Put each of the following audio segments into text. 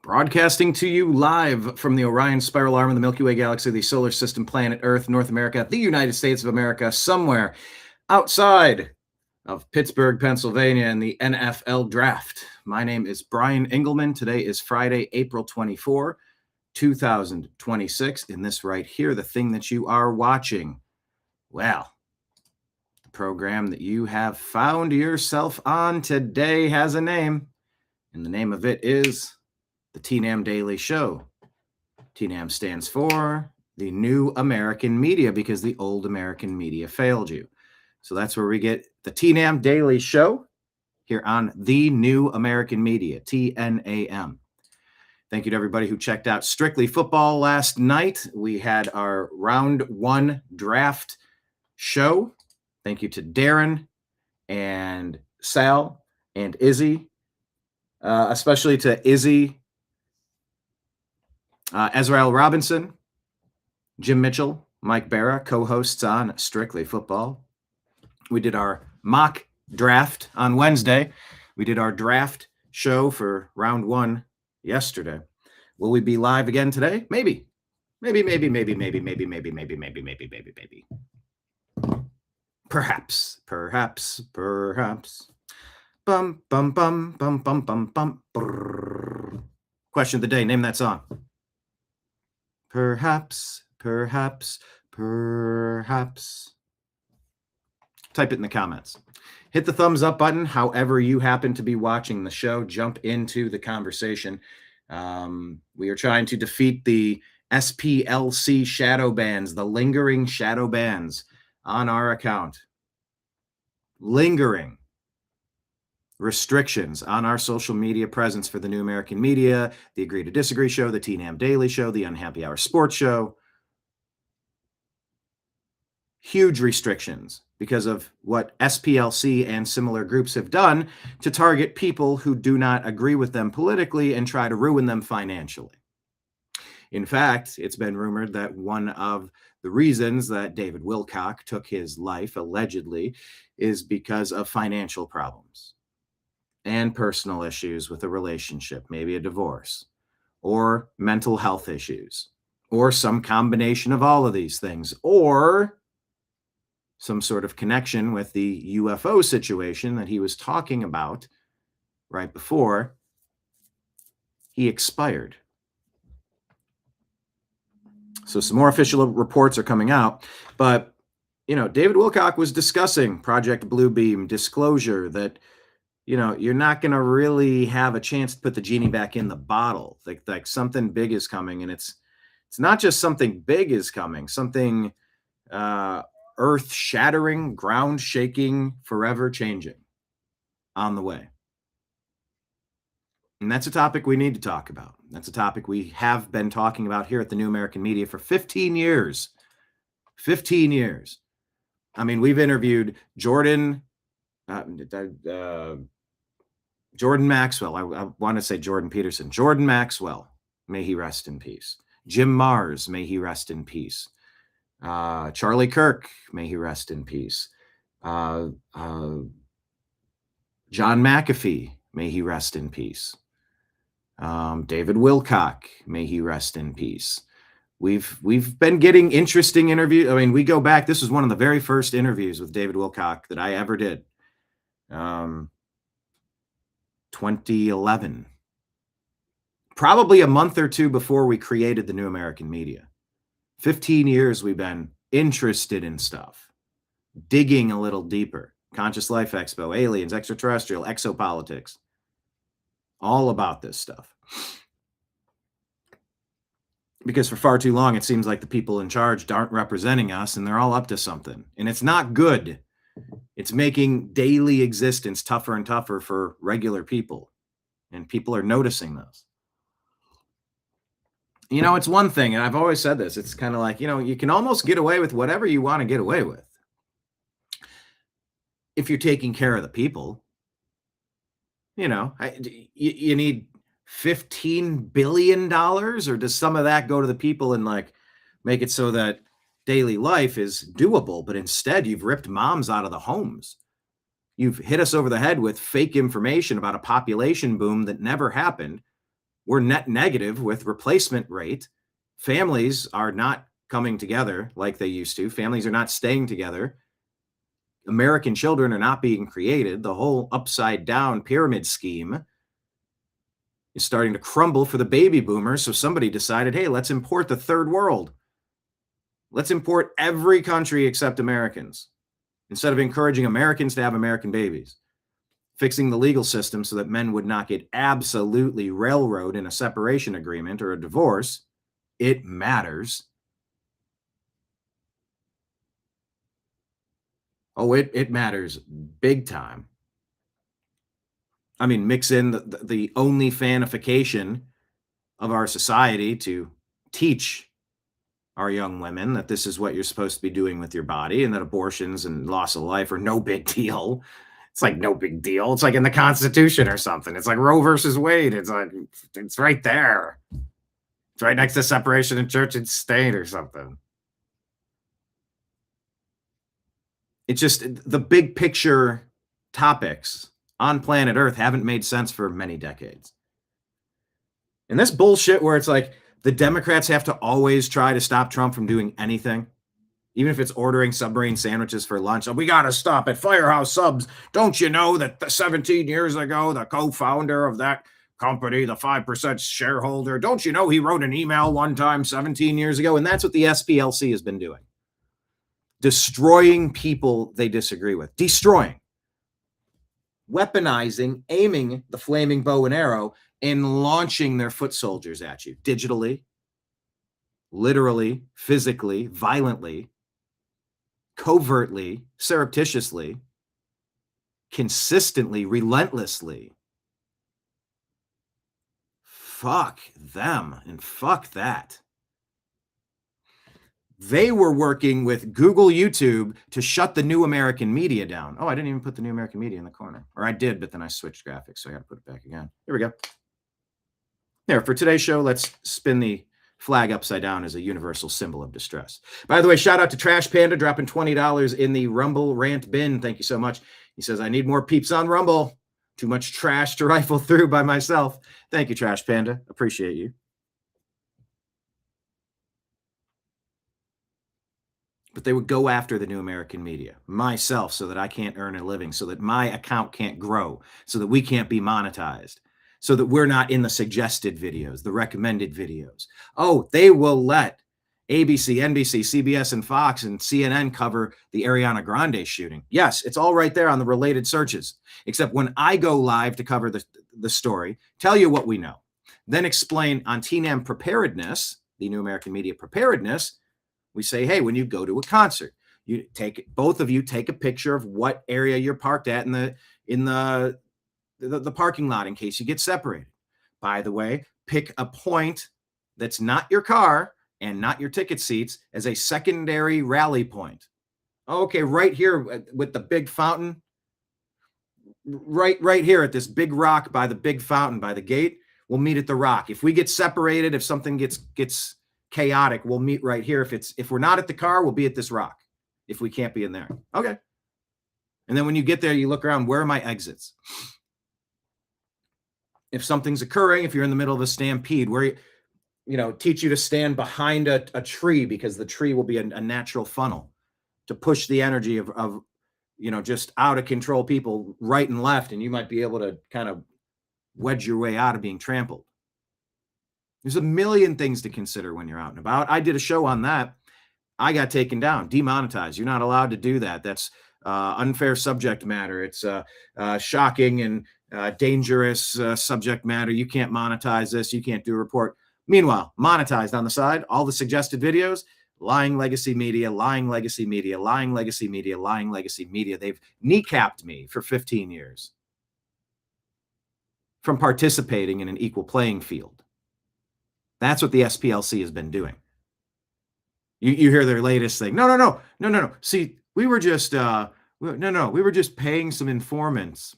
Broadcasting to you live from the Orion Spiral Arm of the Milky Way Galaxy, the solar system, planet Earth, North America, the United States of America, somewhere outside of Pittsburgh, Pennsylvania, in the NFL draft. My name is Brian Engelman. Today is Friday, April 24, 2026. And this right here, the thing that you are watching, well, the program that you have found yourself on today has a name, and the name of it is the TNAM Daily Show. TNAM stands for the New American Media, because the old American media failed you. So that's where we get the TNAM Daily Show here on the New American Media, TNAM. Thank you to everybody who checked out Strictly Football last night. We had our round one draft show. Thank you to Darren and Sal and Izzy, especially to Izzy, Ezrael Robinson, Jim Mitchell, Mike Barra, co-hosts on Strictly Football. We did our mock draft on Wednesday. We did our draft show for round one yesterday. Will we be live again today? Maybe. Maybe. Perhaps. Bum, bum, bum, bum, bum, bum, bum. Brrr. Question of the day. Name that song. Perhaps. Type it in the comments. Hit the thumbs up button. However you happen to be watching the show, jump into the conversation. We are trying to defeat the SPLC shadow bans, the lingering shadow bans on our account. Lingering restrictions on our social media presence for the New American Media, the Agree to Disagree show, the TNAM Daily Show, the Unhappy Hour Sports Show. Huge restrictions because of what SPLC and similar groups have done to target people who do not agree with them politically and try to ruin them financially. In fact, it's been rumored that one of the reasons that David Wilcock took his life, allegedly, is because of financial problems and personal issues with a relationship, maybe a divorce, or mental health issues, or some combination of all of these things, or some sort of connection with the UFO situation that he was talking about right before he expired. So some more official reports are coming out, but David Wilcock was discussing Project Bluebeam, disclosure that you're not going to really have a chance to put the genie back in the bottle. Like something big is coming, and it's not just something big is coming, something earth-shattering, ground-shaking, forever changing on the way. And that's a topic we need to talk about. That's a topic we have been talking about here at the New American Media for 15 years. 15 years. I mean, we've interviewed Jordan Maxwell. I want to say Jordan Peterson. Jordan Maxwell, may he rest in peace. Jim Mars, may he rest in peace. Charlie Kirk, may he rest in peace. John McAfee, may he rest in peace. David Wilcock, may he rest in peace. We've been getting interesting interviews. I mean, we go back. This was one of the very first interviews with David Wilcock that I ever did. 2011. Probably a month or two before we created the New American Media. 15 years we've been interested in stuff, digging a little deeper. Conscious Life Expo, aliens, extraterrestrial, exopolitics, all about this stuff. Because for far too long, it seems like the people in charge aren't representing us, and they're all up to something. And it's not good. It's making daily existence tougher and tougher for regular people. And people are noticing this. It's one thing, and I've always said this, it's kind of like, you can almost get away with whatever you want to get away with if you're taking care of the people. You need $15 billion, or does some of that go to the people and make it so that daily life is doable? But instead, you've ripped moms out of the homes. You've hit us over the head with fake information about a population boom that never happened, We're net negative with replacement rate. Families are not coming together like they used to. Families are not staying together. American children are not being created. The whole upside down pyramid scheme is starting to crumble for the baby boomers. So somebody decided, hey, let's import the third world. Let's import every country except Americans instead of encouraging Americans to have American babies. Fixing the legal system so that men would not get absolutely railroaded in a separation agreement or a divorce. It matters. Oh, it matters big time. I mean, mix in the only fanification of our society to teach our young women that this is what you're supposed to be doing with your body and that abortions and loss of life are no big deal. It's like no big deal. It's like in the Constitution or something. It's like Roe versus Wade. It's like, it's right there. It's right next to separation of church and state or something. It's just the big picture topics on planet Earth haven't made sense for many decades. And this bullshit where it's like the Democrats have to always try to stop Trump from doing anything, even if it's ordering submarine sandwiches for lunch. Oh, we got to stop at Firehouse Subs. Don't you know that 17 years ago, the co-founder of that company, the 5% shareholder, don't you know he wrote an email one time 17 years ago? And that's what the SPLC has been doing. Destroying people they disagree with. Destroying. Weaponizing, aiming the flaming bow and arrow, and launching their foot soldiers at you. Digitally, literally, physically, violently, covertly, surreptitiously, consistently, relentlessly. Fuck them and fuck that. They were working with Google, YouTube to shut the New American Media down. Oh, I didn't even put the New American Media in the corner. Or I did, but then I switched graphics, so I got to put it back again. Here we go. There, for today's show, let's spin the flag upside down as a universal symbol of distress. By the way, shout out to Trash Panda dropping $20 in the Rumble rant bin. Thank you so much. He says, I need more peeps on Rumble. Too much trash to rifle through by myself. Thank you, Trash Panda. Appreciate you. But they would go after the New American Media, myself, so that I can't earn a living, so that my account can't grow, so that we can't be monetized, so that we're not in the suggested videos, the recommended videos. Oh, they will let ABC, NBC, CBS, and Fox and CNN cover the Ariana Grande shooting. Yes, it's all right there on the related searches, except when I go live to cover the story, tell you what we know, then explain on TNAM Preparedness, the New American Media Preparedness. We say, hey, when you go to a concert, you take both of you take a picture of what area you're parked at in the parking lot in case you get separated. By the way, pick a point that's not your car and not your ticket seats as a secondary rally point. Okay, right here with the big fountain, right here at this big rock by the big fountain by the gate, we'll meet at the rock. If we get separated, if something gets chaotic, we'll meet right here. If we're not at the car, we'll be at this rock if we can't be in there. Okay. And then when you get there, you look around, where are my exits? If something's occurring, if you're in the middle of a stampede, where teach you to stand behind a tree, because the tree will be a natural funnel to push the energy of just out of control people right and left, and you might be able to kind of wedge your way out of being trampled. There's a million things to consider when you're out and about. I did a show on that. I got taken down, demonetized. You're not allowed to do that. That's unfair subject matter. It's shocking and dangerous subject matter. You can't monetize this. You can't do a report. Meanwhile, monetized on the side, all the suggested videos, lying legacy media, lying legacy media, lying legacy media, lying legacy media. They've kneecapped me for 15 years from participating in an equal playing field. That's what the SPLC has been doing. You hear their latest thing. No. See, we were just we were just paying some informants.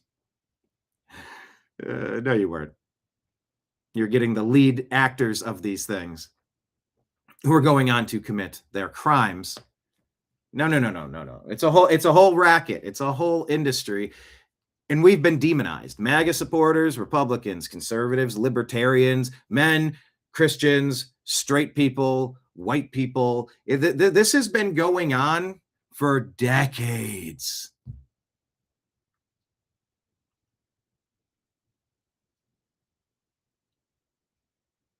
No, you weren't. You're getting the lead actors of these things who are going on to commit their crimes. No. It's a whole racket. It's a whole industry. And we've been demonized. MAGA supporters, Republicans, conservatives, libertarians, men, Christians, straight people, white people. This has been going on for decades.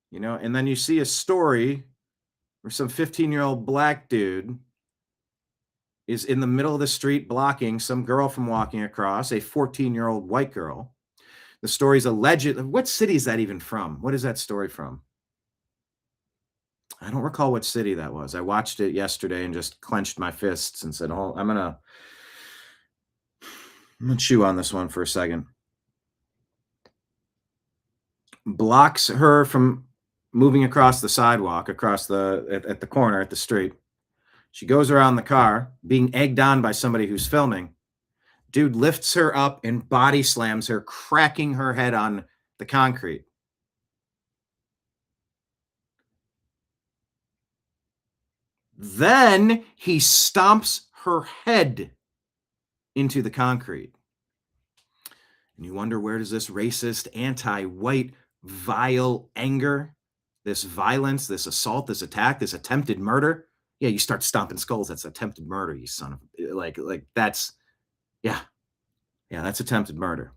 You know, and then you see a story where some 15-year-old black dude is in the middle of the street blocking some girl from walking across, a 14-year-old white girl. The story's alleged. What city is that even from? What is that story from? I don't recall what city that was. I watched it yesterday and just clenched my fists and said, "Oh, I'm gonna chew on this one for a second." Blocks her from moving across the sidewalk, across at the corner at the street. She goes around the car, being egged on by somebody who's filming. Dude lifts her up and body slams her, cracking her head on the concrete. Then he stomps her head into the concrete. And you wonder, where does this racist, anti-white, vile anger, this violence, this assault, this attack, this attempted murder? Yeah, you start stomping skulls. That's attempted murder, you son of like that's, yeah, that's attempted murder.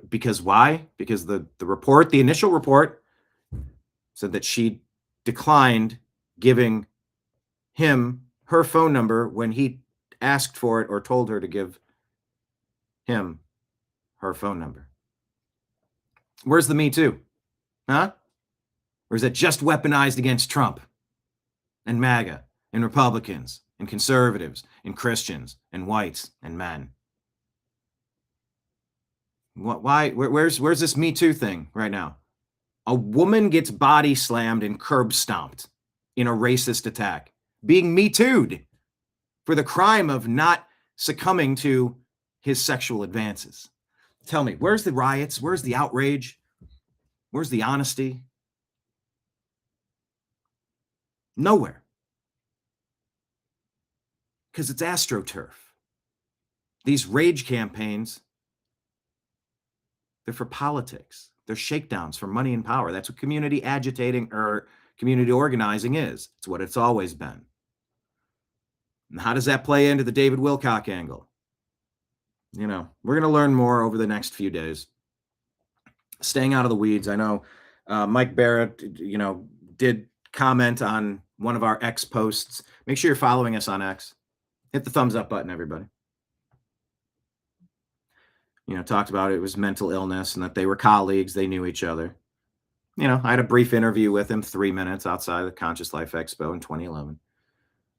Because why? Because the report, the initial report, said that she declined giving him her phone number when he asked for it or told her to give him her phone number. Where's the Me Too? Huh? Or is it just weaponized against Trump and MAGA and Republicans and conservatives and Christians and whites and men? Why? Where's this Me Too thing right now? A woman gets body slammed and curb stomped in a racist attack, being Me Too'd for the crime of not succumbing to his sexual advances. Tell me, where's the riots? Where's the outrage? Where's the honesty? Nowhere. Because it's AstroTurf. These rage campaigns, they're for politics. They're shakedowns for money and power. That's what community agitating or community organizing is. It's what it's always been. And how does that play into the David Wilcock angle? You know, we're going to learn more over the next few days. Staying out of the weeds. I know Mike Barrett, you know, did comment on one of our X posts. Make sure you're following us on X. Hit the thumbs up button, everybody. You know, talked about it was mental illness and that they were colleagues. They knew each other. You know, I had a brief interview with him, 3 minutes outside the Conscious Life Expo in 2011.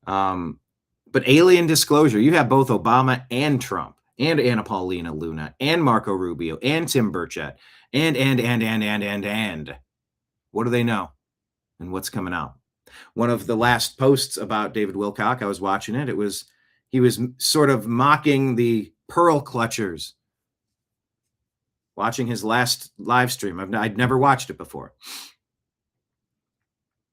But alien disclosure, you have both Obama and Trump and Anna Paulina Luna and Marco Rubio and Tim Burchett and what do they know and what's coming out? One of the last posts about David Wilcock, I was watching it. He was sort of mocking the pearl clutchers. Watching his last live stream. I'd never watched it before.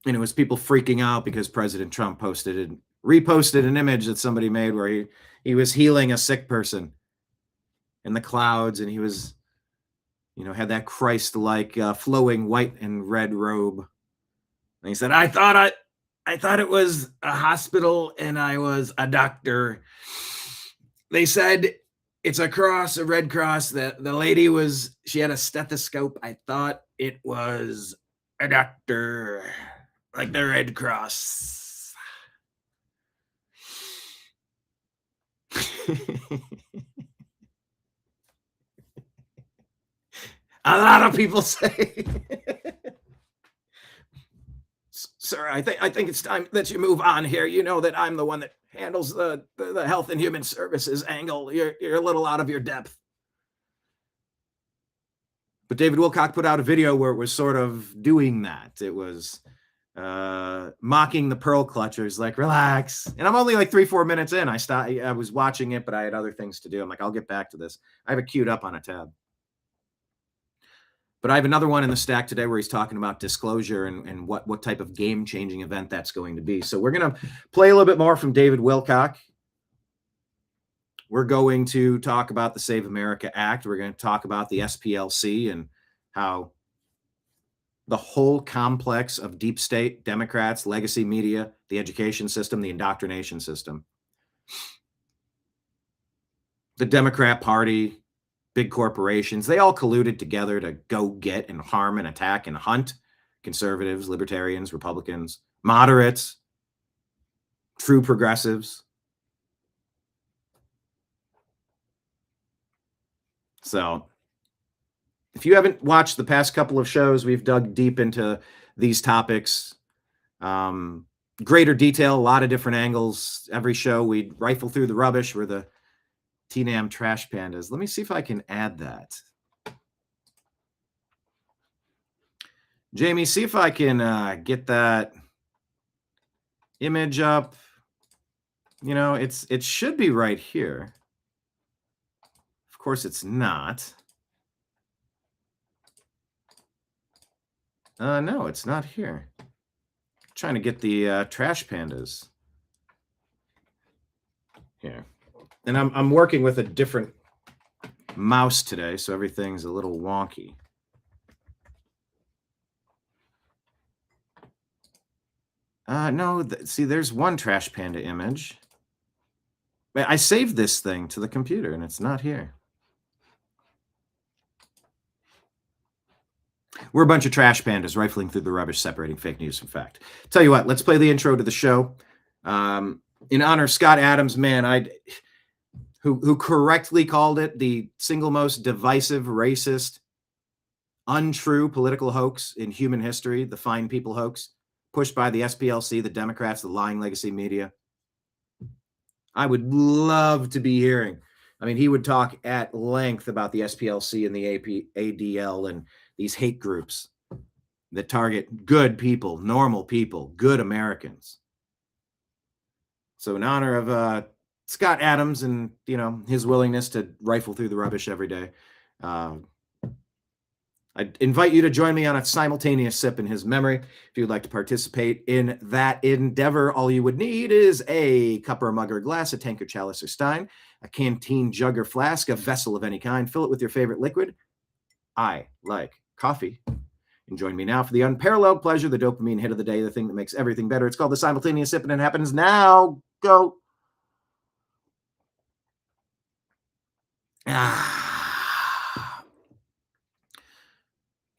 And it was people freaking out because President Trump reposted an image that somebody made where he was healing a sick person in the clouds, and he was, you know, had that Christ-like flowing white and red robe. And he said, I thought it was a hospital and I was a doctor. They said it's a cross, a red cross. The lady she had a stethoscope. I thought it was a doctor, like the Red Cross. A lot of people say, sir, I think it's time that you move on here. You know that I'm the one that handles the Health and Human Services angle. You're a little out of your depth. But David Wilcock put out a video where it was sort of doing that. It was mocking the pearl clutchers, like, relax. And I'm only like 3-4 minutes in. I was watching it, but I had other things to do. I'm like, I'll get back to this. I have it queued up on a tab. But I have another one in the stack today where he's talking about disclosure and what type of game-changing event that's going to be. So we're going to play a little bit more from David Wilcock. We're going to talk about the Save America Act. We're going to talk about the SPLC and how the whole complex of deep state, Democrats, legacy media, the education system, the indoctrination system, the Democrat Party, big corporations, they all colluded together to go get and harm and attack and hunt conservatives, libertarians, Republicans, moderates, true progressives. So if you haven't watched the past couple of shows, we've dug deep into these topics. Greater detail, a lot of different angles. Every show we rifle through the rubbish. We're the TNAM trash pandas. Let me see if I can add that. Jamie, see if I can get that image up. You know, it should be right here. Of course, it's not. No, it's not here. I'm trying to get the trash pandas here. And I'm working with a different mouse today, so everything's a little wonky. No, see, there's one trash panda image. I saved this thing to the computer, and it's not here. We're a bunch of trash pandas rifling through the rubbish, separating fake news from fact. Tell you what, let's play the intro to the show. In honor of Scott Adams, man, who correctly called it the single most divisive, racist, untrue political hoax in human history, the Fine People hoax, pushed by the SPLC, the Democrats, the lying legacy media. I would love to be hearing. I mean, he would talk at length about the SPLC and the ADL and these hate groups that target good people, normal people, good Americans. So in honor of Scott Adams and, you know, his willingness to rifle through the rubbish every day, I invite you to join me on a simultaneous sip in his memory. If you'd like to participate in that endeavor, all you would need is a cup or a mug or a glass, a tank or chalice or stein, a canteen jug or flask, a vessel of any kind. Fill it with your favorite liquid. I like coffee. And join me now for the unparalleled pleasure, the dopamine hit of the day, the thing that makes everything better. It's called the simultaneous sip, and it happens now. Go.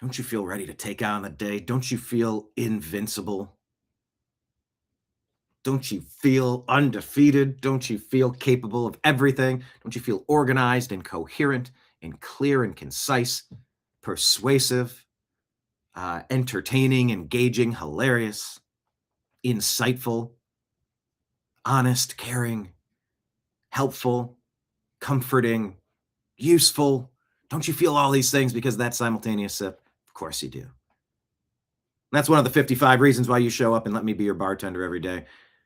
Don't you feel ready to take on the day? Don't you feel invincible? Don't you feel undefeated? Don't you feel capable of everything? Don't you feel organized and coherent and clear and concise, persuasive, entertaining, engaging, hilarious, insightful, honest, caring, helpful, comforting, useful? Don't you feel all these things because of that simultaneous sip? Of course you do. That's one of the 55 reasons why you show up and let me be your bartender every day.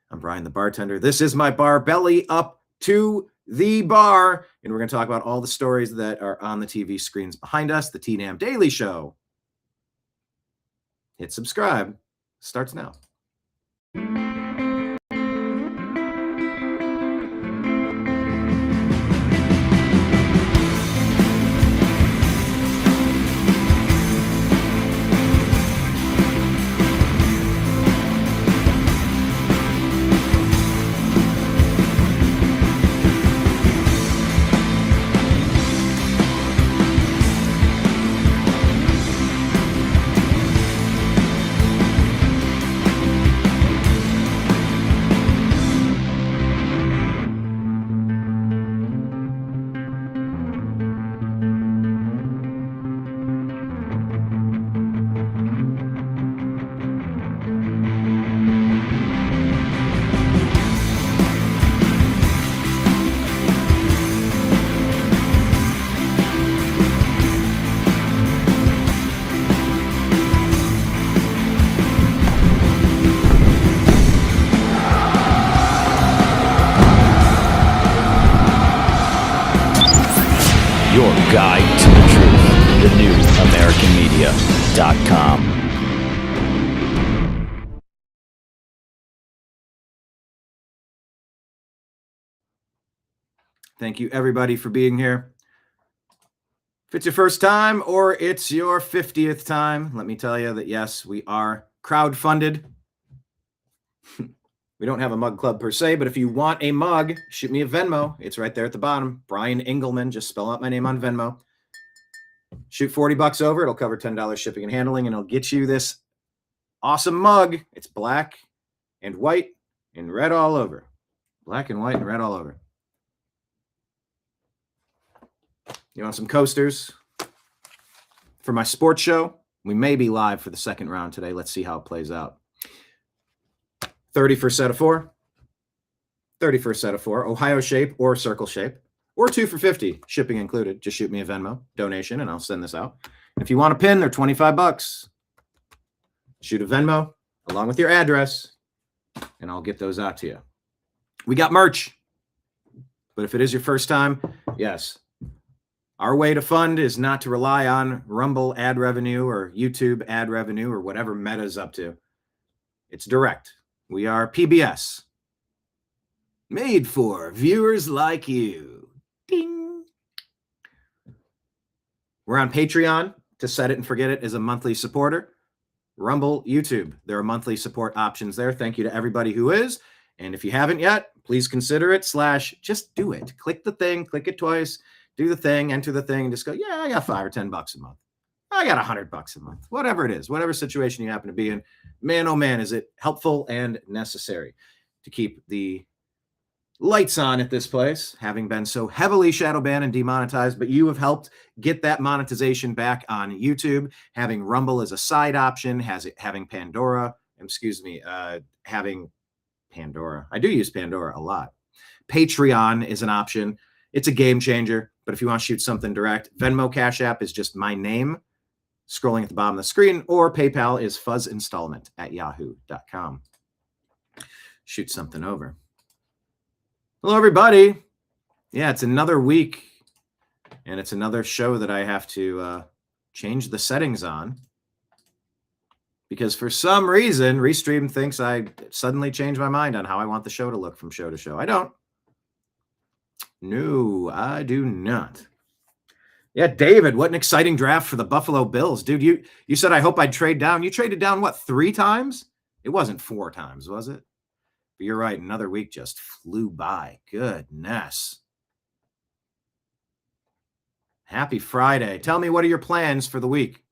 I'm Brian the Bartender. This is my bar, Belly Up to the Bar. And we're going to talk about all the stories that are on the TV screens behind us, the TNAM Daily Show. Hit subscribe. Starts now. Your guide to the truth. TheNewAmericanMedia.com. Thank you, everybody, for being here. If it's your first time or it's your 50th time, let me tell you that, yes, we are crowdfunded. We don't have a mug club per se, but if you want a mug, shoot me a Venmo. It's right there at the bottom. Brian Engelman. Just spell out my name on Venmo. Shoot $40 over. It'll cover $10 shipping and handling, and it'll get you this awesome mug. It's black and white and red all over. Black and white and red all over. You want some coasters for my sports show? We may be live for the second round today. Let's see how it plays out. 30 for a set of 4. 30 for a set of 4. Ohio shape or circle shape. Or 2 for $50, shipping included. Just shoot me a Venmo donation and I'll send this out. If you want a pin, they're $25. Shoot a Venmo along with your address and I'll get those out to you. We got merch. But if it is your first time, yes. Our way to fund is not to rely on Rumble ad revenue or YouTube ad revenue or whatever Meta's up to. It's direct. We are PBS. Made for viewers like you. Ding. We're on Patreon. To set it and forget it is a monthly supporter. Rumble, YouTube. There are monthly support options there. Thank you to everybody who is. And if you haven't yet, please consider it / just do it. Click the thing, click it twice, do the thing, enter the thing, and just go, yeah, I got $5 or $10 a month. I got $100 a month. Whatever it is, whatever situation you happen to be in. Man, oh man, is it helpful and necessary to keep the lights on at this place, having been so heavily shadow banned and demonetized, but you have helped get that monetization back on YouTube, having Rumble as a side option, having Pandora, having Pandora. I do use Pandora a lot. Patreon is an option. It's a game changer, but if you want to shoot something direct, Venmo Cash App is just my name, scrolling at the bottom of the screen, or PayPal is fuzzinstallment@yahoo.com. Shoot something over. Hello, everybody. Yeah, it's another week, and it's another show that I have to change the settings on because for some reason, Restream thinks I suddenly changed my mind on how I want the show to look from show to show. I don't. No, I do not. Yeah, David, what an exciting draft for the Buffalo Bills. Dude, you said I hope I'd trade down. You traded down, what, 3 times? It wasn't 4 times, was it? But you're right, another week just flew by. Goodness. Happy Friday. Tell me, what are your plans for the week?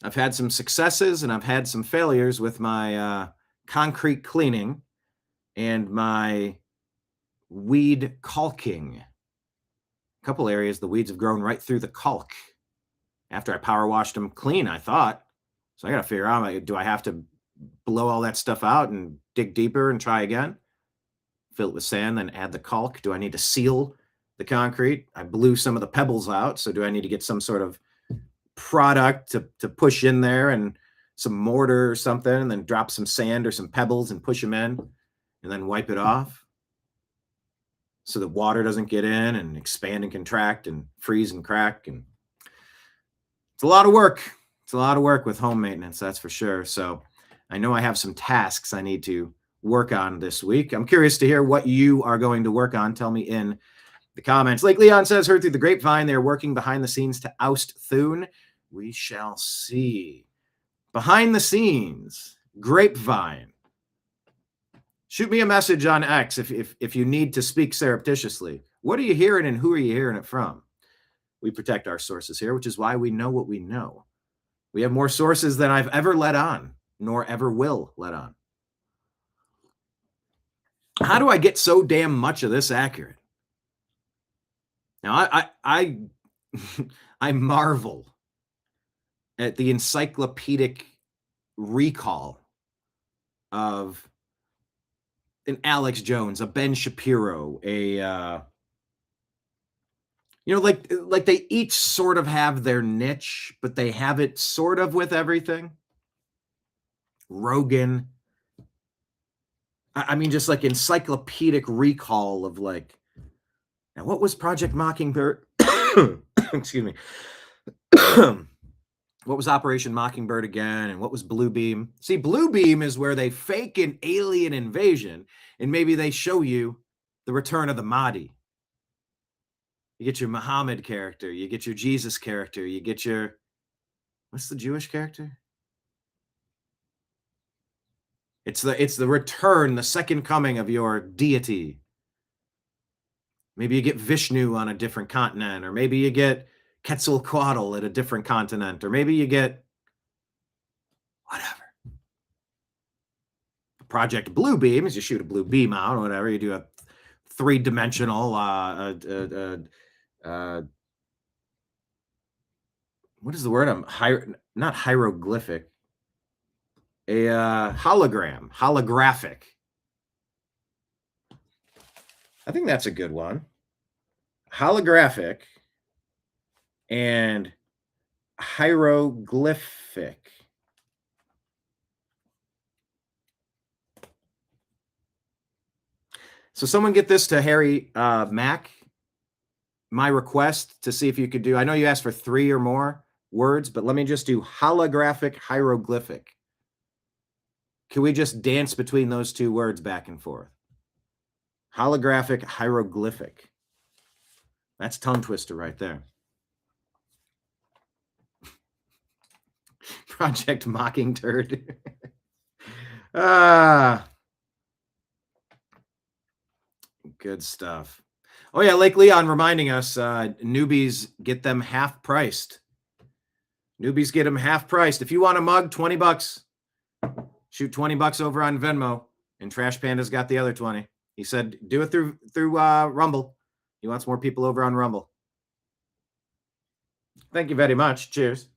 I've had some successes and I've had some failures with my concrete cleaning and my weed caulking. A couple areas, the weeds have grown right through the caulk after I power washed them clean, I thought. So I got to figure out, do I have to blow all that stuff out and dig deeper and try again? Fill it with sand, then add the caulk. Do I need to seal the concrete? I blew some of the pebbles out. So do I need to get some sort of product to push in there and some mortar or something, and then drop some sand or some pebbles and push them in and then wipe it off so the water doesn't get in and expand and contract and freeze and crack? And it's a lot of work. It's a lot of work with home maintenance, that's for sure. So I know I have some tasks I need to work on this week. I'm curious to hear what you are going to work on. Tell me in the comments. Lake Leon says, heard through the grapevine they're working behind the scenes to oust Thune. We shall see. Behind the scenes, grapevine. Shoot me a message on X if you need to speak surreptitiously. What are you hearing and who are you hearing it from? We protect our sources here, which is why we know what we know. We have more sources than I've ever let on, nor ever will let on. How do I get so damn much of this accurate? Now, I marvel at the encyclopedic recall of an Alex Jones, a Ben Shapiro, like they each sort of have their niche, but they have it sort of with everything. Rogan. I mean, just like encyclopedic recall of like, now what was Project Mockingbird? Excuse me. What was Operation Mockingbird again? And what was Blue Beam? See, Blue Beam is where they fake an alien invasion and maybe they show you the return of the Mahdi. You get your Muhammad character. You get your Jesus character. You get your, what's the Jewish character? It's the return, the second coming of your deity. Maybe you get Vishnu on a different continent, or maybe you get Quetzalcoatl at a different continent, or maybe you get whatever. Project Bluebeam is you shoot a blue beam out or whatever. You do a three-dimensional, what is the word? Not hieroglyphic, a holographic. I think that's a good one. Holographic and hieroglyphic. So someone get this to Harry Mack. My request to see if you could do, I know you asked for 3 or more words, but let me just do holographic hieroglyphic. Can we just dance between those 2 words back and forth? Holographic hieroglyphic. That's tongue twister right there. Project Mocking Turd. Good stuff. Oh yeah, Lake Leon reminding us, newbies get them half priced. Newbies get them half priced. If you want a mug, $20. Shoot $20 over on Venmo, and Trash Panda's got the other 20. He said, do it through Rumble. He wants more people over on Rumble. Thank you very much. Cheers.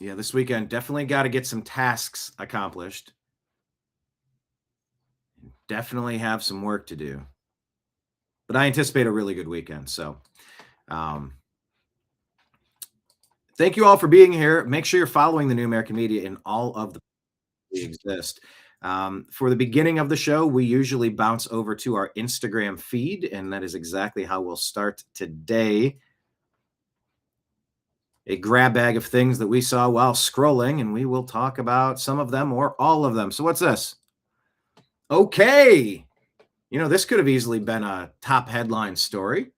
Yeah, this weekend, definitely got to get some tasks accomplished. Definitely have some work to do. But I anticipate a really good weekend. So thank you all for being here. Make sure you're following the New American Media in all of the we exist. For the beginning of the show, we usually bounce over to our Instagram feed, and that is exactly how we'll start today. A grab bag of things that we saw while scrolling, and we will talk about some of them or all of them. So what's this? Okay. You know, this could have easily been a top headline story.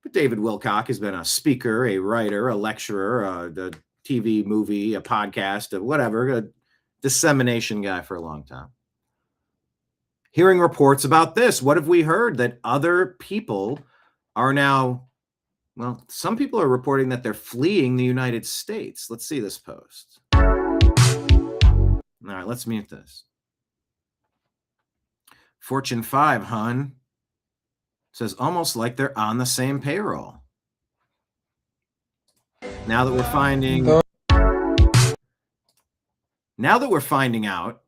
But David Wilcock has been a speaker, a writer, a lecturer, a TV, movie, a podcast, a whatever, a dissemination guy for a long time. Hearing reports about this, what have we heard? That other people are now, well, some people are reporting that they're fleeing the United States. Let's see this post. All right, let's mute this. Fortune 5, hun, says almost like they're on the same payroll. Now that we're finding out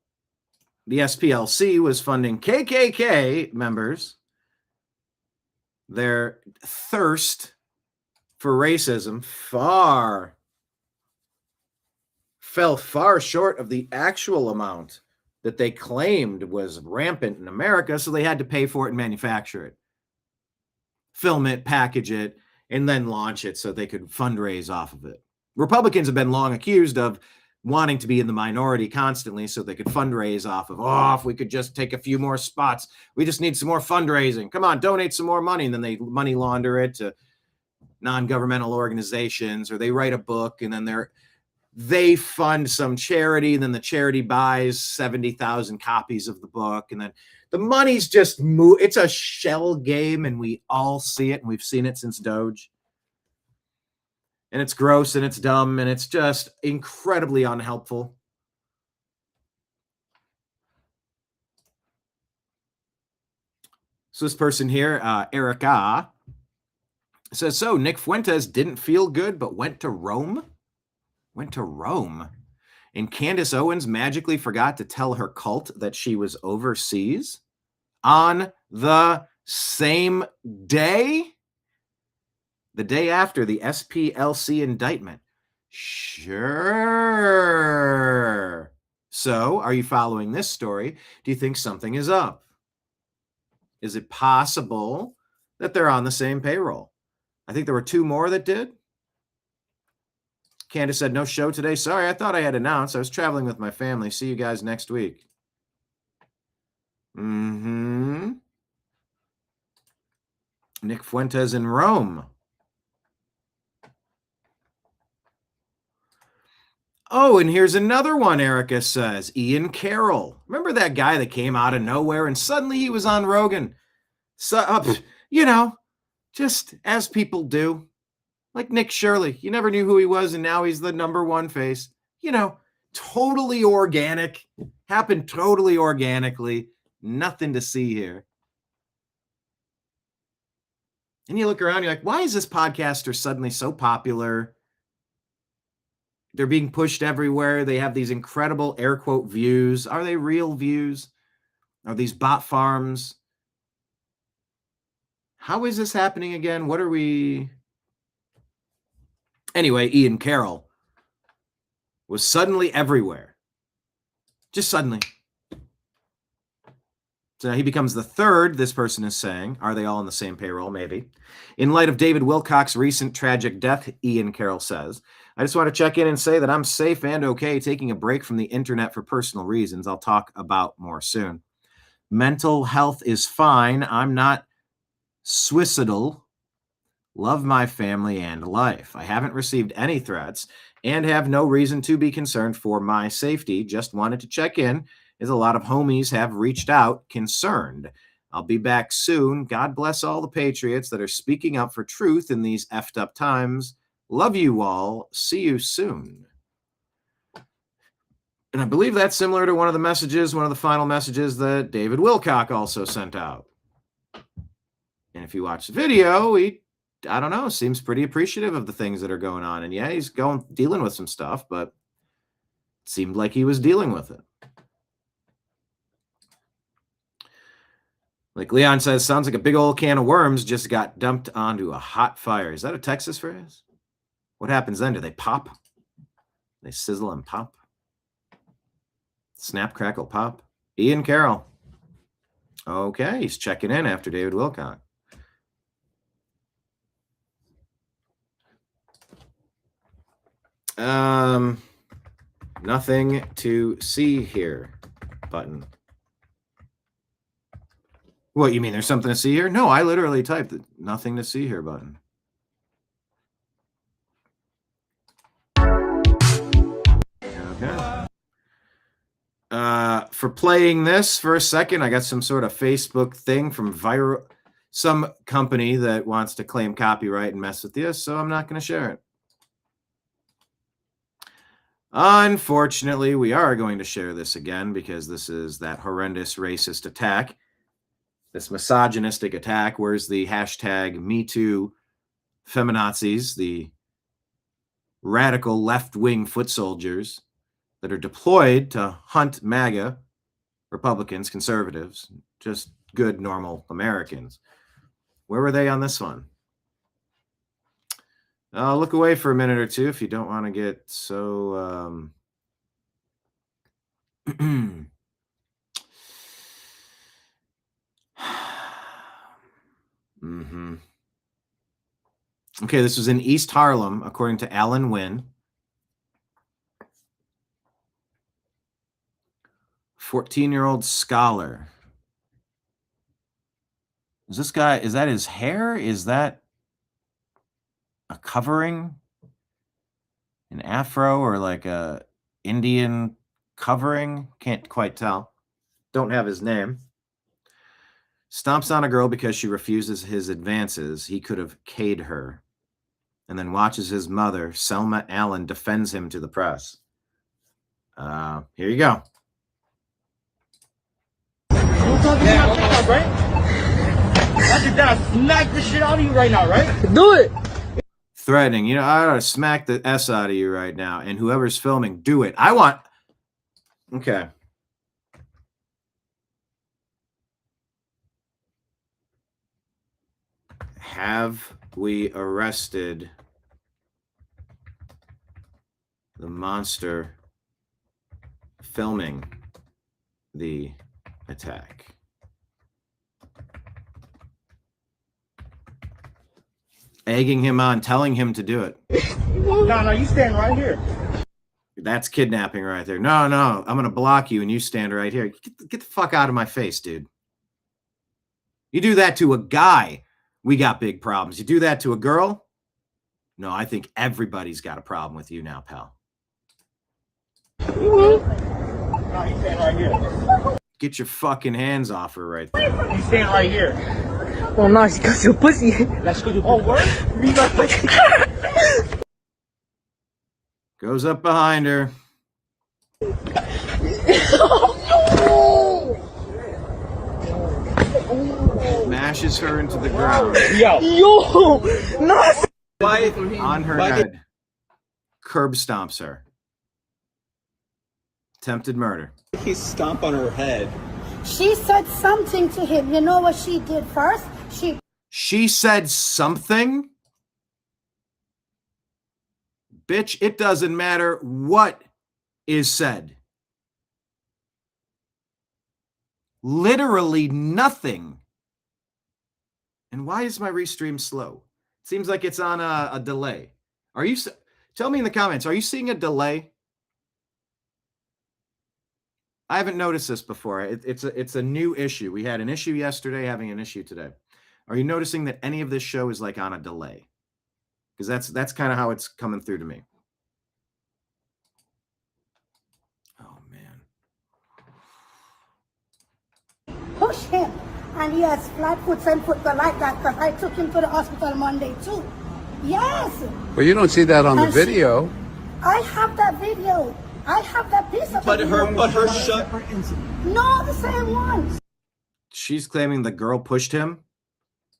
the SPLC was funding KKK members, their thirst for racism fell far short of the actual amount that they claimed was rampant in America, so they had to pay for it and manufacture it, film it, package it, and then launch it so they could fundraise off of it. Republicans have been long accused of wanting to be in the minority constantly so they could fundraise off of, if we could just take a few more spots. We just need some more fundraising. Come on, donate some more money. And then they money launder it to non-governmental organizations, or they write a book and then they fund some charity, and then the charity buys 70,000 copies of the book, and then the money's just it's a shell game, and we all see it, and we've seen it since Doge. And it's gross, and it's dumb, and it's just incredibly unhelpful. So this person here, Erica, says, so Nick Fuentes didn't feel good, but went to Rome? Went to Rome. And Candace Owens magically forgot to tell her cult that she was overseas on the same day? The day after the SPLC indictment. Sure. So, are you following this story? Do you think something is up? Is it possible that they're on the same payroll? I think there were 2 more that did. Candace said, no show today. Sorry, I thought I had announced. I was traveling with my family. See you guys next week. Nick Fuentes in Rome. Oh, and here's another one, Erica says. Ian Carroll. Remember that guy that came out of nowhere and suddenly he was on Rogan? So, just as people do. Like Nick Shirley. You never knew who he was, and now he's the number one face. Totally organic. Happened totally organically. Nothing to see here. And you look around, you're like, why is this podcaster suddenly so popular? They're being pushed everywhere. They have these incredible air quote views. Are they real views? Are these bot farms? How is this happening again? What are we... Anyway, Ian Carroll was suddenly everywhere. Just suddenly. So he becomes the third, this person is saying. Are they all on the same payroll? Maybe. In light of David Wilcock's recent tragic death, Ian Carroll says, I just want to check in and say that I'm safe and okay taking a break from the internet for personal reasons. I'll talk about more soon. Mental health is fine. I'm not suicidal. Love my family and life. I haven't received any threats and have no reason to be concerned for my safety. Just wanted to check in, as a lot of homies have reached out concerned. I'll be back soon. God bless all the patriots that are speaking up for truth in these effed up times. Love you all. See you soon. And I believe that's similar to one of the final messages that David Wilcock also sent out. And if you watch the video, I don't know, seems pretty appreciative of the things that are going on. And yeah, he's dealing with some stuff, but it seemed like he was dealing with it. Like Leon says, sounds like a big old can of worms just got dumped onto a hot fire. Is that a Texas phrase? What happens then? Do they pop? They sizzle and pop? Snap, crackle, pop? Ian Carroll. Okay, he's checking in after David Wilcock. Nothing to see here button. What, you mean there's something to see here? No, I literally typed the nothing to see here button. Okay. For playing this for a second, I got some sort of Facebook thing from some company that wants to claim copyright and mess with you, so I'm not going to share it. Unfortunately, we are going to share this again because this is that horrendous racist attack, this misogynistic attack. Where's the hashtag #MeToo feminazis, the radical left-wing foot soldiers that are deployed to hunt MAGA, Republicans, conservatives, just good, normal Americans. Where were they on this one? Look away for a minute or two if you don't want to get so... Okay, this was in East Harlem, according to Alan Wynn. 14-year-old scholar. Is that his hair? Is that a covering? An afro or like a Indian covering? Can't quite tell. Don't have his name. Stomps on a girl because she refuses his advances. He could have K'd her. And then watches his mother, Selma Allen, defends him to the press. Here you go. Right? That's that. Smack the shit out of you right now, right? Do it. Threatening. I ought to smack the S out of you right now. And whoever's filming, do it. I want... Okay. Have we arrested the monster filming the attack? Egging him on, telling him to do it. No, you stand right here. That's kidnapping right there. No, I'm going to block you and you stand right here. Get the fuck out of my face, dude. You do that to a guy, we got big problems. You do that to a girl? No, I think everybody's got a problem with you now, pal. No, you stand right here. Get your fucking hands off her right there. You stand right here. Oh no, she got your pussy. Let's go to word? Goes up behind her. Smashes her into the ground. Yo, no. On her head. Curb stomps her. Attempted murder. He stomped on her head. She said something to him. You know what she did first? She said something? Bitch, it doesn't matter what is said. Literally nothing. And why is my restream slow? It seems like it's on a delay. Are you? Tell me in the comments, are you seeing a delay? I haven't noticed this before. It's a new issue. We had an issue yesterday, having an issue today. Are you noticing that any of this show is like on a delay? Because that's kind of how it's coming through to me. Oh man. push him. And he has flat foot, 10 foot like that, because I took him to the hospital Monday too. Yes. Well, you don't see that on the video. I have that video. I have that piece of But her shut. No, the same one. She's claiming the girl pushed him.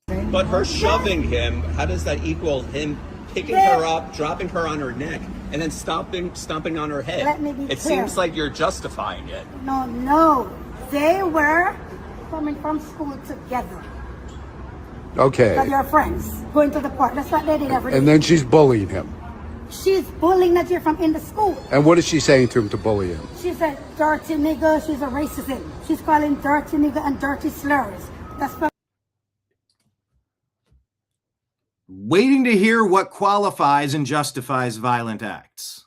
But her shoving him, how does that equal him picking her up, dropping her on her neck, and then stomping on her head? Let me be It clear. seems like you're justifying it. No. They were coming from school together. Okay. But they're friends. Going to the park. That's what they did every day. And then she's bullying him. She's bullying Najir from in the school. And what is she saying to him to bully him? She said, dirty nigga. She's a racist. She's calling dirty nigga and dirty slurs. That's what. Waiting to hear what qualifies and justifies violent acts.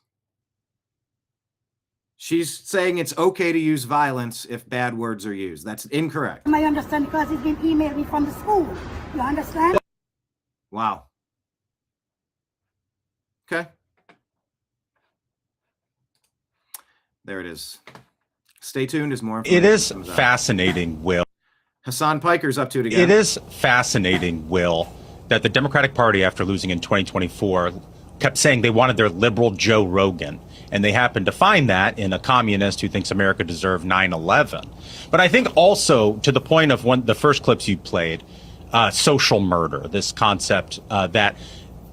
She's saying it's okay to use violence if bad words are used. That's incorrect. I understand because he's been emailing me from the school. You understand? Wow. Okay. There it is. Stay tuned as more information It is comes out. fascinating, Will. Hassan Piker's up to it again. It is fascinating, Will, that the Democratic Party, after losing in 2024, kept saying they wanted their liberal Joe Rogan. And they happened to find that in a communist who thinks America deserved 9/11. But I think also, to the point of the first clips you played, social murder, this concept that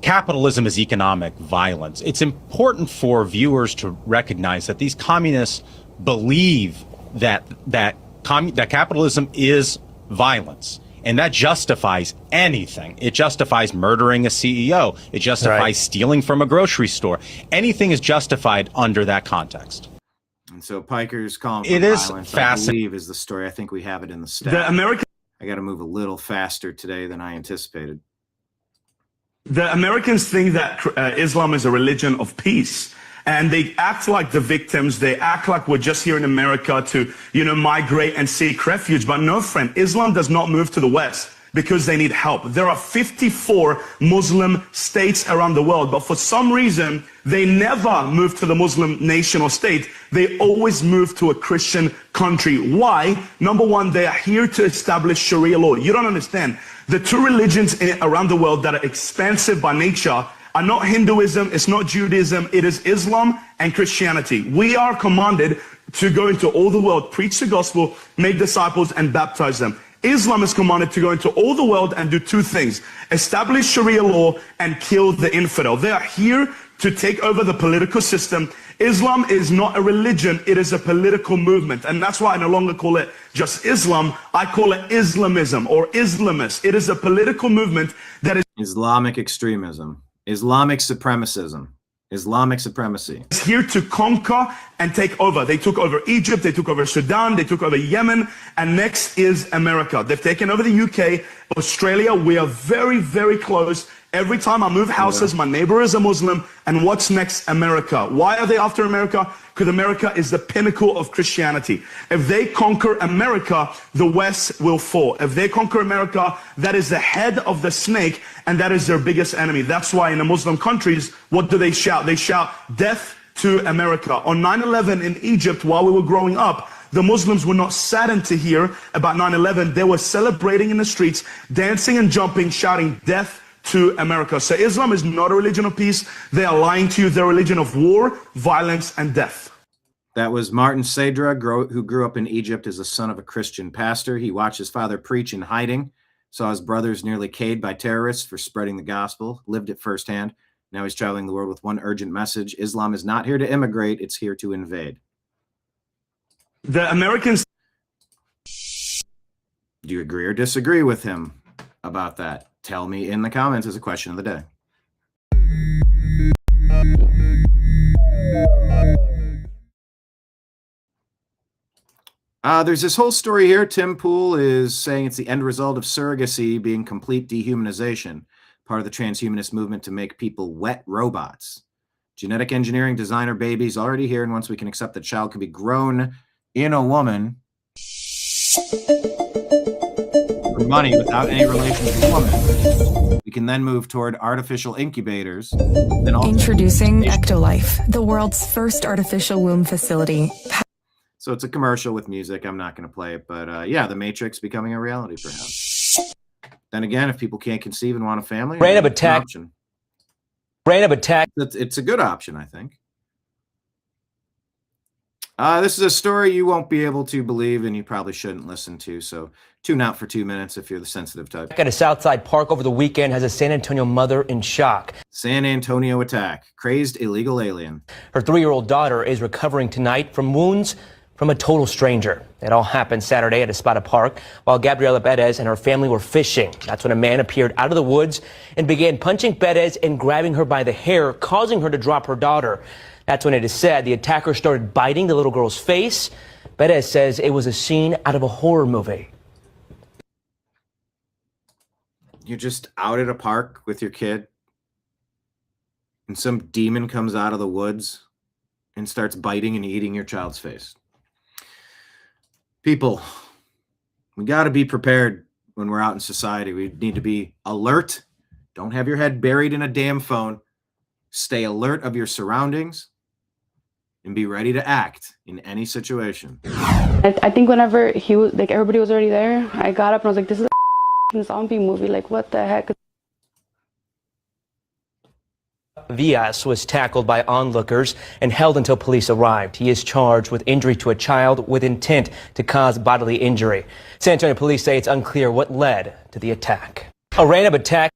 capitalism is economic violence. It's important for viewers to recognize that these communists believe that capitalism is violence. And that justifies anything. It justifies murdering a CEO. It justifies stealing from a grocery store. Anything is justified under that context. And so Piker's calling for It is violence, I fascinating. believe, is the story. I think we have it in the stat. I got to move a little faster today than I anticipated. The Americans think that Islam is a religion of peace. And they act like the victims. They act like we're just here in America to, migrate and seek refuge. But no, friend, Islam does not move to the West because they need help. There are 54 Muslim states around the world, but for some reason, they never move to the Muslim nation or state. They always move to a Christian country. Why? Number one, they are here to establish Sharia law. You don't understand. The two religions around the world that are expansive by nature are not Hinduism, it's not Judaism, it is Islam and Christianity. We are commanded to go into all the world, preach the gospel, make disciples, and baptize them. Islam is commanded to go into all the world and do two things: establish Sharia law and kill the infidel. They are here to take over the political system. Islam is not a religion, it is a political movement. And that's why I no longer call it just Islam, I call it Islamism or Islamist. It is a political movement that is Islamic extremism. Islamic supremacism. Islamic supremacy. here to conquer and take over. They took over Egypt, they took over Sudan, they took over Yemen, and next is America. They've taken over the UK, Australia. We are very, very close. Every time I move houses, my neighbor is a Muslim, and what's next? America. Why are they after America? Because America is the pinnacle of Christianity. If they conquer America, the West will fall. If they conquer America, that is the head of the snake, and that is their biggest enemy. That's why in the Muslim countries, what do they shout? They shout, death to America. On 9/11 in Egypt, while we were growing up, the Muslims were not saddened to hear about 9/11. They were celebrating in the streets, dancing and jumping, shouting, death to America. So Islam is not a religion of peace. They are lying to you. They're a religion of war, violence, and death. That was Martin Sadra, who grew up in Egypt as the son of a Christian pastor. He watched his father preach in hiding, saw his brothers nearly killed by terrorists for spreading the gospel, lived it firsthand. Now he's traveling the world with one urgent message. Islam is not here to immigrate. It's here to invade. The Americans... Do you agree or disagree with him about that? Tell me in the comments as a question of the day. There's this whole story here. Tim Pool is saying it's the end result of surrogacy being complete dehumanization, part of the transhumanist movement to make people wet robots. Genetic engineering, designer babies already here, and once we can accept that child can be grown in a woman for money without any relation to the woman, we can then move toward artificial incubators. Introducing Ectolife, the world's first artificial womb facility. So it's a commercial with music. I'm not going to play it, but yeah, the Matrix becoming a reality for him. Then again, if people can't conceive and want a family, Random attack. It's a good option, I think. This is a story you won't be able to believe, and you probably shouldn't listen to. So tune out for 2 minutes if you're the sensitive type. At a Southside Park over the weekend has a San Antonio mother in shock. San Antonio attack. Crazed illegal alien. Her 3-year-old daughter is recovering tonight from wounds from a total stranger. It all happened Saturday at Espada Park while Gabriela Perez and her family were fishing. That's when a man appeared out of the woods and began punching Perez and grabbing her by the hair, causing her to drop her daughter. That's when it is said the attacker started biting the little girl's face. Perez says it was a scene out of a horror movie. You're just out at a park with your kid, and some demon comes out of the woods and starts biting and eating your child's face. People, we got to be prepared when we're out in society. We need to be alert. Don't have your head buried in a damn phone. Stay alert of your surroundings and be ready to act in any situation. I think whenever he was like, everybody was already there, I got up and I was like, this is a zombie movie. Like, what the heck? Villas was tackled by onlookers and held until police arrived. He is charged with injury to a child with intent to cause bodily injury. San Antonio police say it's unclear what led to the attack. A random attack.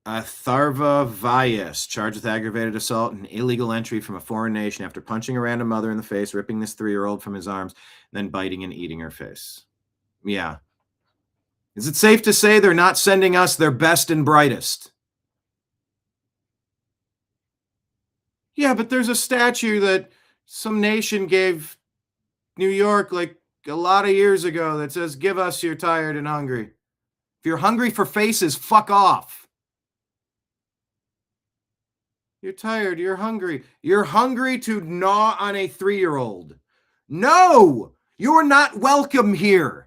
Tharva Valles, charged with aggravated assault and illegal entry from a foreign nation after punching a random mother in the face, ripping this 3-year-old from his arms, then biting and eating her face. Yeah. Is it safe to say they're not sending us their best and brightest? Yeah, but there's a statue that some nation gave New York like a lot of years ago that says, give us your tired and hungry. If you're hungry for faces, fuck off. You're tired, you're hungry. You're hungry to gnaw on a 3-year-old. No, you're not welcome here.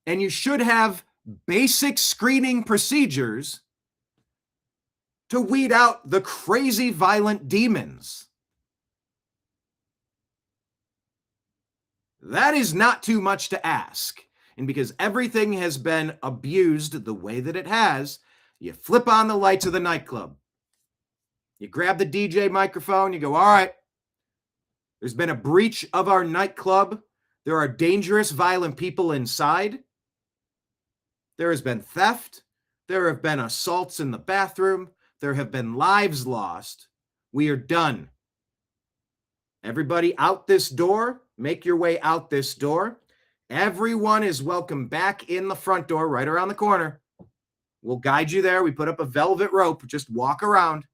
And you should have basic screening procedures to weed out the crazy violent demons. That is not too much to ask. And because everything has been abused the way that it has, you flip on the lights of the nightclub. You grab the DJ microphone, you go, all right, there's been a breach of our nightclub. There are dangerous, violent people inside. There has been theft. There have been assaults in the bathroom. There have been lives lost. We are done. Everybody out this door. Make your way out this door. Everyone is welcome back in the front door right around the corner. We'll guide you there. We put up a velvet rope. Just walk around.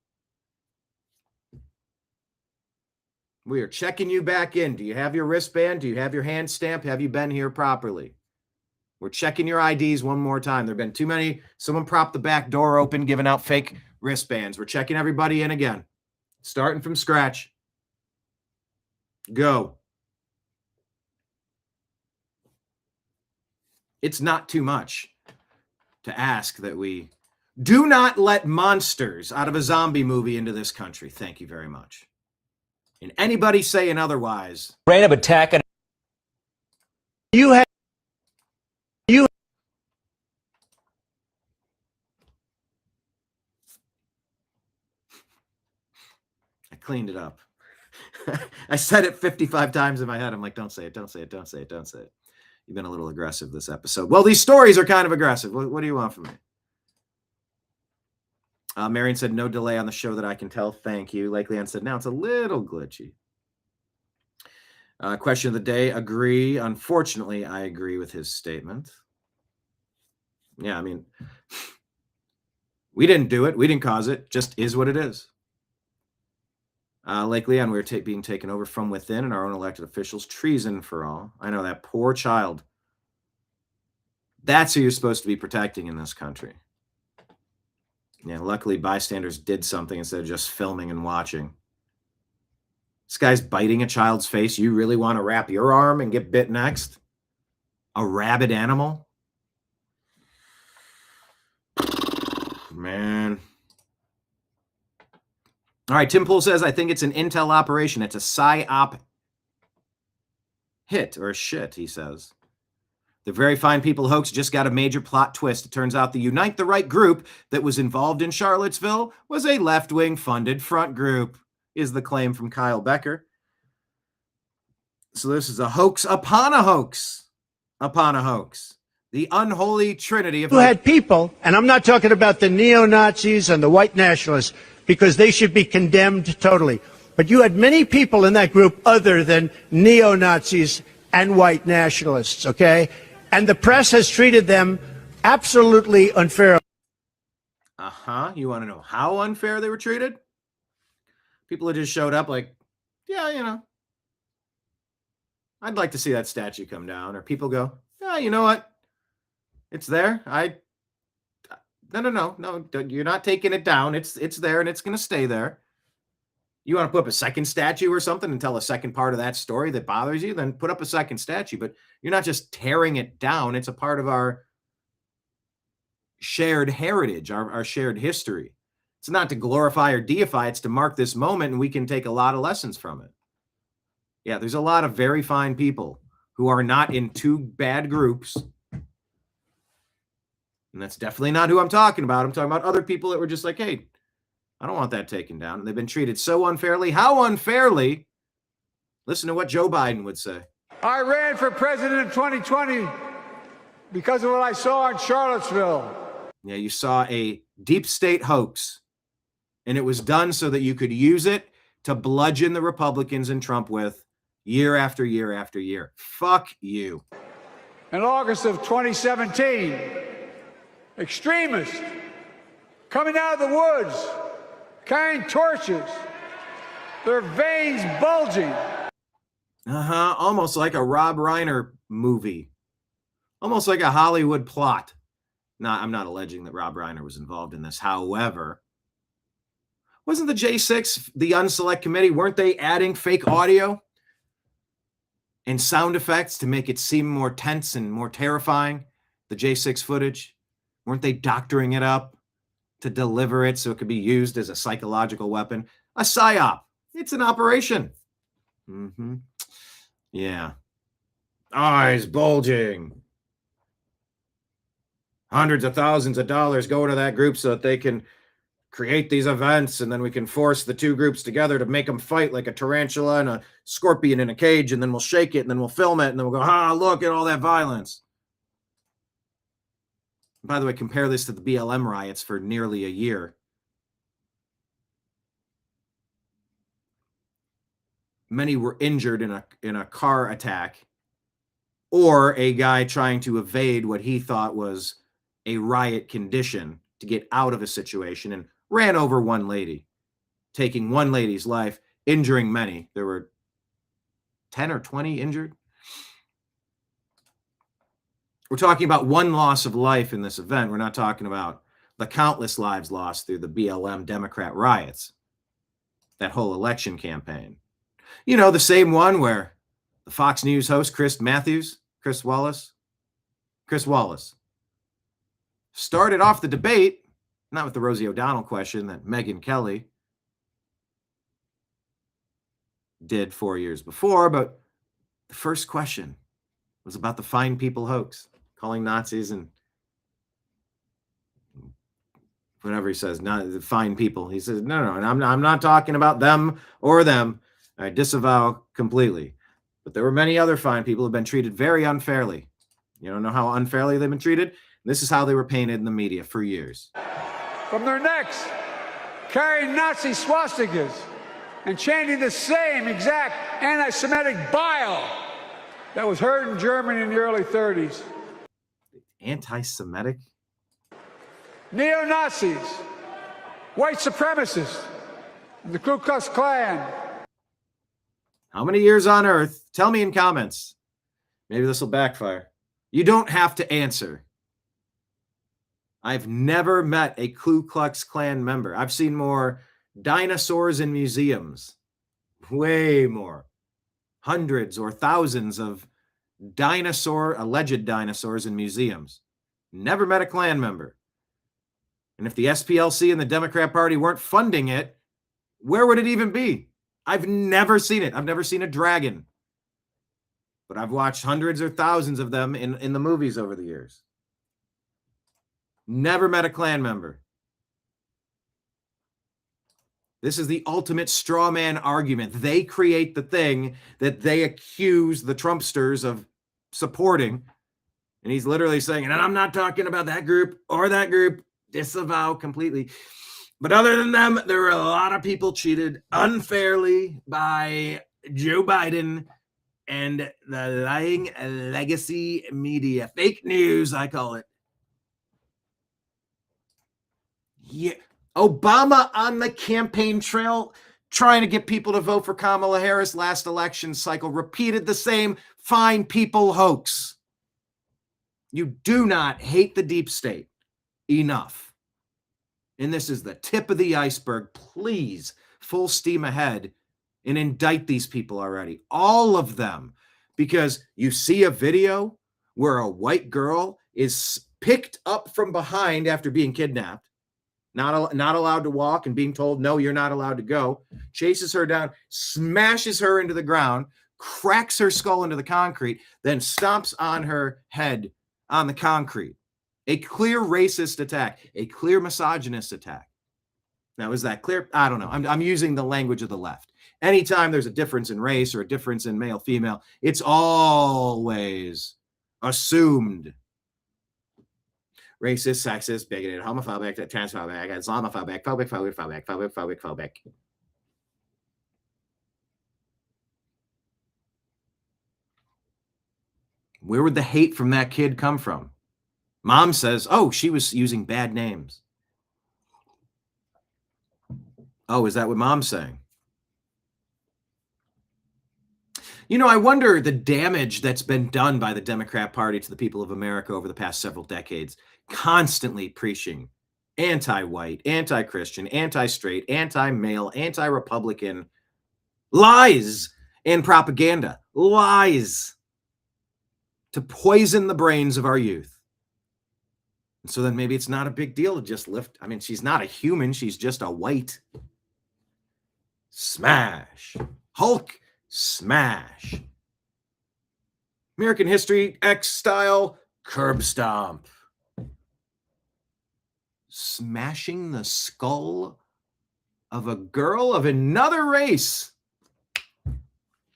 We are checking you back in. Do you have your wristband? Do you have your hand stamp? Have you been here properly? We're checking your IDs one more time. There have been too many. Someone propped the back door open, giving out fake wristbands. We're checking everybody in again. Starting from scratch. Go. It's not too much to ask that we do not let monsters out of a zombie movie into this country. Thank you very much. And anybody saying otherwise. Random attack. I cleaned it up. I said it 55 times in my head. I'm like, don't say it, don't say it, don't say it, don't say it. You've been a little aggressive this episode. Well, these stories are kind of aggressive. What do you want from me? Marion said, no delay on the show that I can tell. Thank you. Lake Leanne said, now it's a little glitchy. Question of the day, agree. Unfortunately, I agree with his statement. Yeah, I mean, we didn't do it. We didn't cause it. Just is what it is. Lake Leon, we were being taken over from within and our own elected officials. Treason for all. I know, that poor child. That's who you're supposed to be protecting in this country. Yeah, luckily bystanders did something instead of just filming and watching. This guy's biting a child's face. You really want to wrap your arm and get bit next? A rabid animal? Man. All right, Tim Pool says, I think it's an intel operation. It's a psyop hit or shit, he says. The Very Fine People hoax just got a major plot twist. It turns out the Unite the Right group that was involved in Charlottesville was a left-wing funded front group, is the claim from Kyle Becker. So this is a hoax upon a hoax upon a hoax. The unholy trinity of... You had people, and I'm not talking about the neo-Nazis and the white nationalists, because they should be condemned totally. But you had many people in that group other than neo-Nazis and white nationalists, okay? And the press has treated them absolutely unfairly. Uh-huh. You want to know how unfair they were treated? People that just showed up like, yeah, you know, I'd like to see that statue come down. Or people go, yeah, you know what? It's there. No, you're not taking it down. It's there and it's going to stay there. You want to put up a second statue or something and tell a second part of that story that bothers you, then put up a second statue. But you're not just tearing it down. It's a part of our shared heritage, our shared history. It's not to glorify or deify. It's to mark this moment, and we can take a lot of lessons from it. Yeah, there's a lot of very fine people who are not in two bad groups. And that's definitely not who I'm talking about. I'm talking about other people that were just like, hey, I don't want that taken down. And they've been treated so unfairly. How unfairly? Listen to what Joe Biden would say. I ran for president in 2020 because of what I saw in Charlottesville. Yeah, you saw a deep state hoax, and it was done so that you could use it to bludgeon the Republicans and Trump with year after year after year. Fuck you. In August of 2017, extremists coming out of the woods, carrying torches, their veins bulging. Almost like a Rob Reiner movie. Almost like a Hollywood plot. No, I'm not alleging that Rob Reiner was involved in this. However, wasn't the J6, the Unselect Committee, weren't they adding fake audio and sound effects to make it seem more tense and more terrifying? The J6 footage? Weren't they doctoring it up to deliver it so it could be used as a psychological weapon? A psyop. It's an operation. Yeah. Eyes bulging. Hundreds of thousands of dollars go to that group so that they can create these events, and then we can force the two groups together to make them fight like a tarantula and a scorpion in a cage, and then we'll shake it, and then we'll film it, and then we'll go, look at all that violence. By the way, compare this to the BLM riots for nearly a year. Many were injured in a car attack, or a guy trying to evade what he thought was a riot condition to get out of a situation, and ran over one lady, taking one lady's life, injuring many. There were 10 or 20 injured. We're talking about one loss of life in this event. We're not talking about the countless lives lost through the BLM Democrat riots, that whole election campaign. You know, the same one where the Fox News host, Chris Wallace, started off the debate, not with the Rosie O'Donnell question that Megyn Kelly did 4 years before, but the first question was about the fine people hoax, calling Nazis and whatever he says, not the fine people. He says, no, I'm not talking about them or them. I disavow completely. But there were many other fine people who have been treated very unfairly. You don't know how unfairly they've been treated? This is how they were painted in the media for years. From their necks, carrying Nazi swastikas and chanting the same exact anti-Semitic bile that was heard in Germany in the early 30s. Anti-Semitic? Neo-Nazis, white supremacists, and the Ku Klux Klan. How many years on earth? Tell me in comments. Maybe this will backfire. You don't have to answer. I've never met a Ku Klux Klan member. I've seen more dinosaurs in museums. Way more. Hundreds or thousands of alleged dinosaurs in museums. Never met a Klan member. And if the SPLC and the Democrat Party weren't funding it, where would it even be? I've never seen it. I've never seen a dragon. But I've watched hundreds or thousands of them in the movies over the years. Never met a Klan member. This is the ultimate straw man argument. They create the thing that they accuse the Trumpsters of supporting. And he's literally saying, and I'm not talking about that group or that group, disavow completely. But other than them, there were a lot of people cheated unfairly by Joe Biden and the lying legacy media. Fake news, I call it. Yeah. Obama on the campaign trail trying to get people to vote for Kamala Harris last election cycle repeated the same fine people hoax. You do not hate the deep state enough. And this is the tip of the iceberg. Please, full steam ahead and indict these people already. All of them. Because you see a video where a white girl is picked up from behind after being kidnapped, not allowed to walk and being told, no, you're not allowed to go, chases her down, smashes her into the ground, cracks her skull into the concrete, then stomps on her head on the concrete. A clear racist attack, a clear misogynist attack. Now, is that clear? I don't know. I'm using the language of the left. Anytime there's a difference in race or a difference in male, female, it's always assumed. Racist, sexist, bigoted, homophobic, transphobic, Islamophobic, phobic. Where would the hate from that kid come from? Mom says, oh, she was using bad names. Oh, is that what Mom's saying? You know, I wonder the damage that's been done by the Democrat Party to the people of America over the past several decades, constantly preaching anti-white, anti-Christian, anti-straight, anti-male, anti-Republican lies and propaganda. Lies to poison the brains of our youth. And so then maybe it's not a big deal to just lift. I mean, she's not a human. She's just a white. Smash. Hulk. Smash. American History X style curb stomp. Smashing the skull of a girl of another race.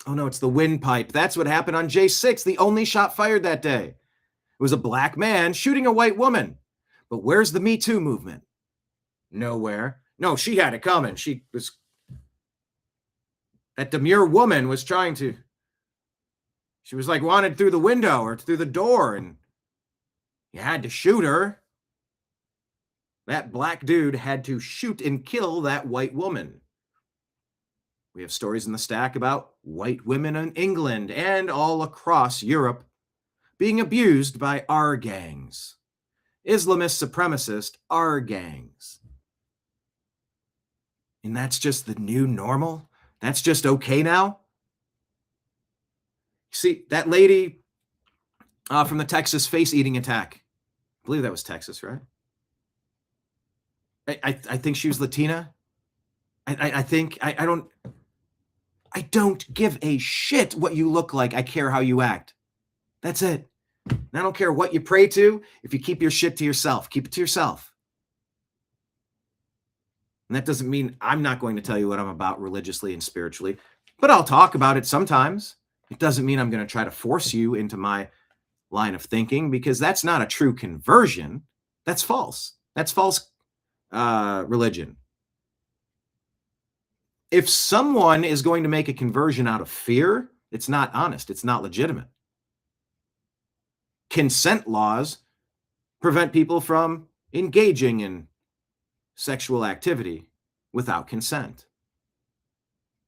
Oh no, it's the windpipe. That's what happened on J6, the only shot fired that day. It was a black man shooting a white woman. But where's the Me Too movement? Nowhere. No, she had it coming. That demure woman was trying to, she was like wanted through the window or through the door, and you had to shoot her. That black dude had to shoot and kill that white woman. We have stories in the stack about white women in England and all across Europe being abused by our gangs. Islamist supremacist our gangs. And that's just the new normal? That's just okay now? See, that lady from the Texas face-eating attack. I believe that was Texas, right? I think she was Latina. I don't give a shit what you look like. I care how you act. That's it. And I don't care what you pray to. If you keep your shit to yourself, keep it to yourself. And that doesn't mean I'm not going to tell you what I'm about religiously and spiritually, but I'll talk about it sometimes. It doesn't mean I'm going to try to force you into my line of thinking, because that's not a true conversion. That's false. That's false religion. If someone is going to make a conversion out of fear, it's not honest. It's not legitimate. Consent laws prevent people from engaging in sexual activity without consent.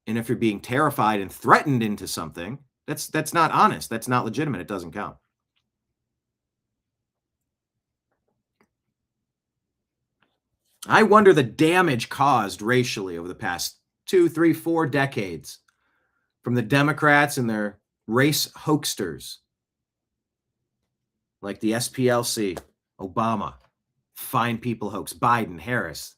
And if you're being terrified and threatened into something, that's not honest. That's not legitimate. It doesn't count. I wonder the damage caused racially over the past 2, 3, 4 decades from the Democrats and their race hoaxsters like the SPLC, Obama, Fine People hoax, Biden, Harris.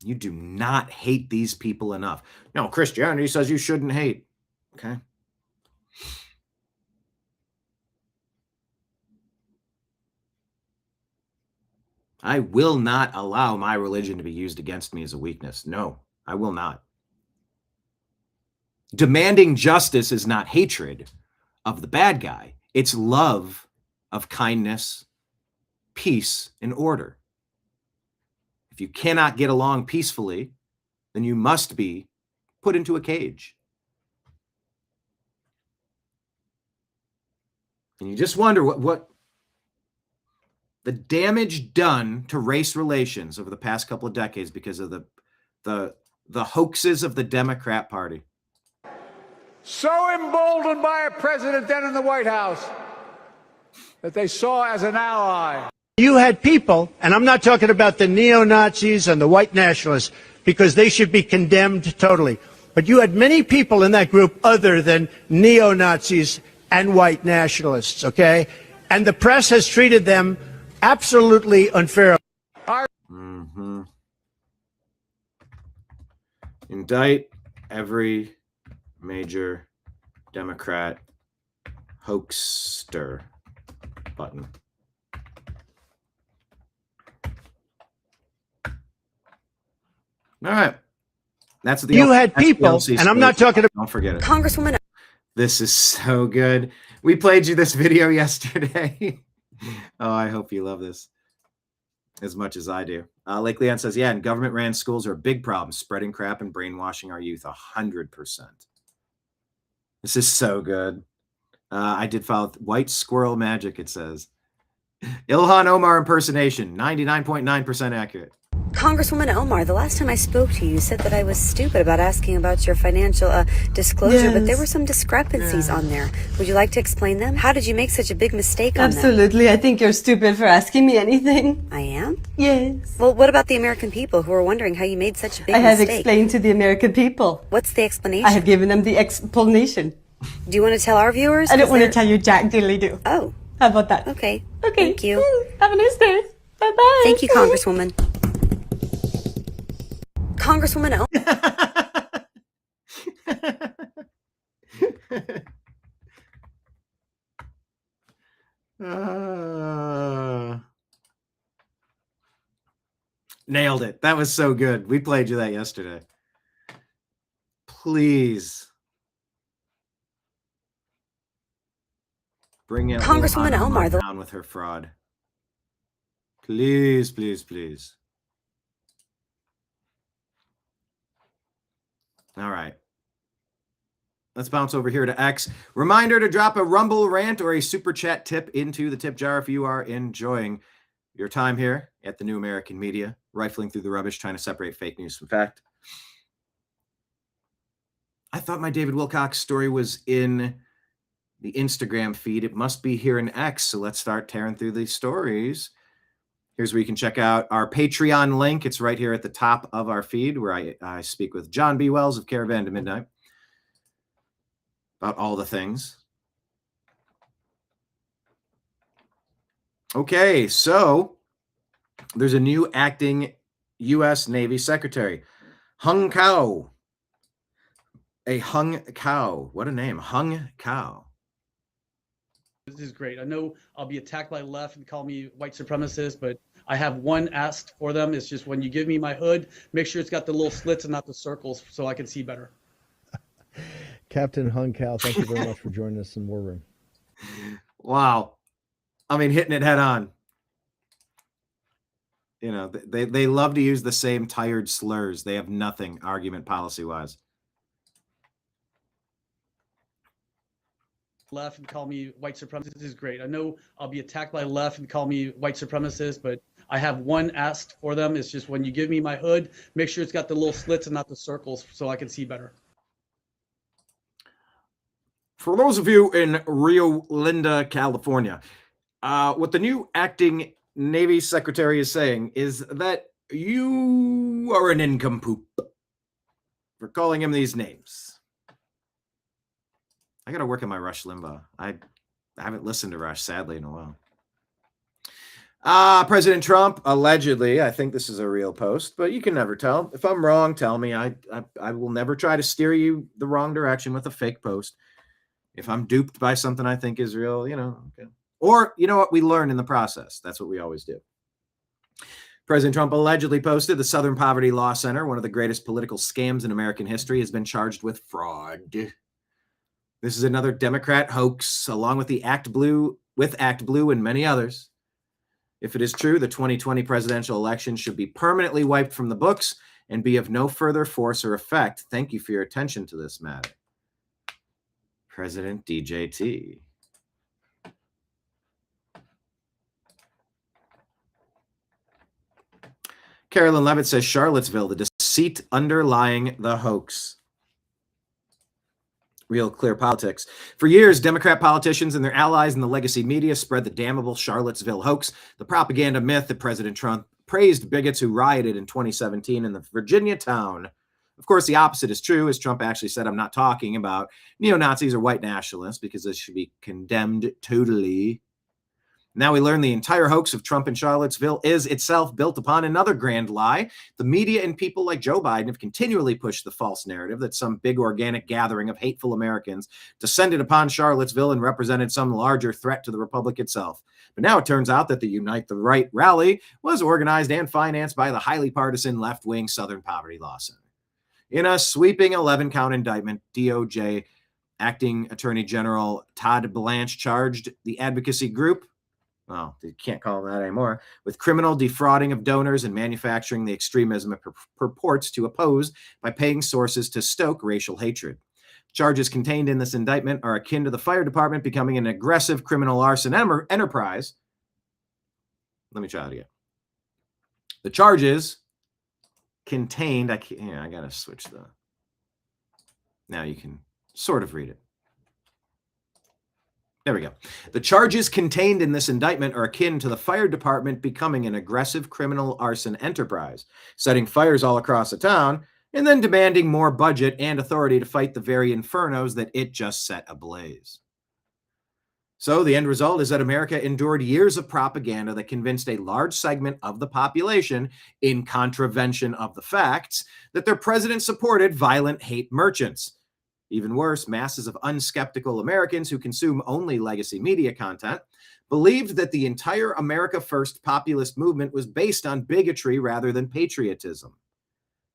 You do not hate these people enough. No, Christianity says you shouldn't hate. Okay. I will not allow my religion to be used against me as a weakness. No, I will not. Demanding justice is not hatred of the bad guy. It's love of kindness, peace, and order. If you cannot get along peacefully, then you must be put into a cage. And you just wonder what the damage done to race relations over the past couple of decades because of the hoaxes of the Democrat Party. So emboldened by a president then in the White House that they saw as an ally. You had people, and I'm not talking about the neo-Nazis and the white nationalists, because they should be condemned totally. But you had many people in that group other than neo-Nazis and white nationalists, okay? And the press has treated them absolutely unfairly. Mm-hmm. Indict every major Democrat hoaxster button. All right. That's what you had people, and I'm not talking about. Don't forget it. Congresswoman. This is so good. We played you this video yesterday. Oh, I hope you love this as much as I do. Lake Leon says, yeah, and government-ran schools are a big problem, spreading crap and brainwashing our youth. 100%. This is so good. I did follow White Squirrel Magic, it says. Ilhan Omar impersonation, 99.9% accurate. Congresswoman Omar, the last time I spoke to you, you said that I was stupid about asking about your financial disclosure, but there were some discrepancies on there. Would you like to explain them? How did you make such a big mistake on them? Absolutely. I think you're stupid for asking me anything. I am? Yes. Well, what about the American people who are wondering how you made such a big mistake? I have explained to the American people. What's the explanation? I have given them the explanation. Do you want to tell our viewers? I don't want to tell you Jack Diddly-do. Oh. How about that? Okay. Okay. Thank you. Have a nice day. Bye-bye. Thank you, Congresswoman. Congresswoman Nailed it. That was so good. We played you that yesterday. Please. Bring in Congresswoman Omar down with her fraud. Please, please, please. All right. Let's bounce over here to X. Reminder to drop a Rumble rant or a super chat tip into the tip jar if you are enjoying your time here at the New American Media, rifling through the rubbish, trying to separate fake news from fact. I thought my David Wilcock story was in the Instagram feed. It must be here in X. So let's start tearing through these stories. Here's where you can check out our Patreon link. It's right here at the top of our feed, where I speak with John B. Wells of Caravan to Midnight about all the things. Okay, so there's a new acting U.S. Navy Secretary, Hung Kao. A Hung Kao. What a name. Hung Kao. This is great. I know I'll be attacked by left and call me white supremacist, but I have one ask for them. It's just when you give me my hood, make sure it's got the little slits and not the circles so I can see better. Captain Hung Kao, thank you very much for joining us in War Room. Wow. I mean, hitting it head on. You know, they love to use the same tired slurs. They have nothing argument policy-wise. Left and call me white supremacist. This is great. I know I'll be attacked by left and call me white supremacist, but I have one ask for them. It's just when you give me my hood, make sure it's got the little slits and not the circles so I can see better. For those of you in Rio Linda, California, what the new acting Navy Secretary is saying is that you are an nincompoop for calling him these names. I got to work on my Rush Limbaugh. I haven't listened to Rush, sadly, in a while. President Trump, allegedly, I think this is a real post, but you can never tell. If I'm wrong, tell me. I will never try to steer you the wrong direction with a fake post. If I'm duped by something I think is real, you know, okay. Or, you know what, we learn in the process. That's what we always do. President Trump allegedly posted the Southern Poverty Law Center, one of the greatest political scams in American history, has been charged with fraud. This is another Democrat hoax, along with Act Blue and many others. If it is true, the 2020 presidential election should be permanently wiped from the books and be of no further force or effect. Thank you for your attention to this matter. President DJT. Carolyn Levitt says Charlottesville, the deceit underlying the hoax. Real clear politics. For years, Democrat politicians and their allies in the legacy media spread the damnable Charlottesville hoax, the propaganda myth that President Trump praised bigots who rioted in 2017 in the Virginia town. Of course, the opposite is true, as Trump actually said, I'm not talking about neo-Nazis or white nationalists because this should be condemned totally. Now we learn the entire hoax of Trump in Charlottesville is itself built upon another grand lie. The media and people like Joe Biden have continually pushed the false narrative that some big organic gathering of hateful Americans descended upon Charlottesville and represented some larger threat to the republic itself. But now it turns out that the Unite the Right rally was organized and financed by the highly partisan left-wing Southern Poverty Law Center. In a sweeping 11-count indictment, DOJ Acting Attorney General Todd Blanche charged the advocacy group, well, you can't call them that anymore, with criminal defrauding of donors and manufacturing the extremism it purports to oppose by paying sources to stoke racial hatred. Charges contained in this indictment are akin to the fire department becoming an aggressive criminal arson enterprise. Let me try it again. The charges contained, I got to switch the, now you can sort of read it. There we go. The charges contained in this indictment are akin to the fire department becoming an aggressive criminal arson enterprise, setting fires all across the town, and then demanding more budget and authority to fight the very infernos that it just set ablaze. So the end result is that America endured years of propaganda that convinced a large segment of the population, in contravention of the facts, that their president supported violent hate merchants. Even worse, masses of unskeptical Americans who consume only legacy media content believed that the entire America First populist movement was based on bigotry rather than patriotism.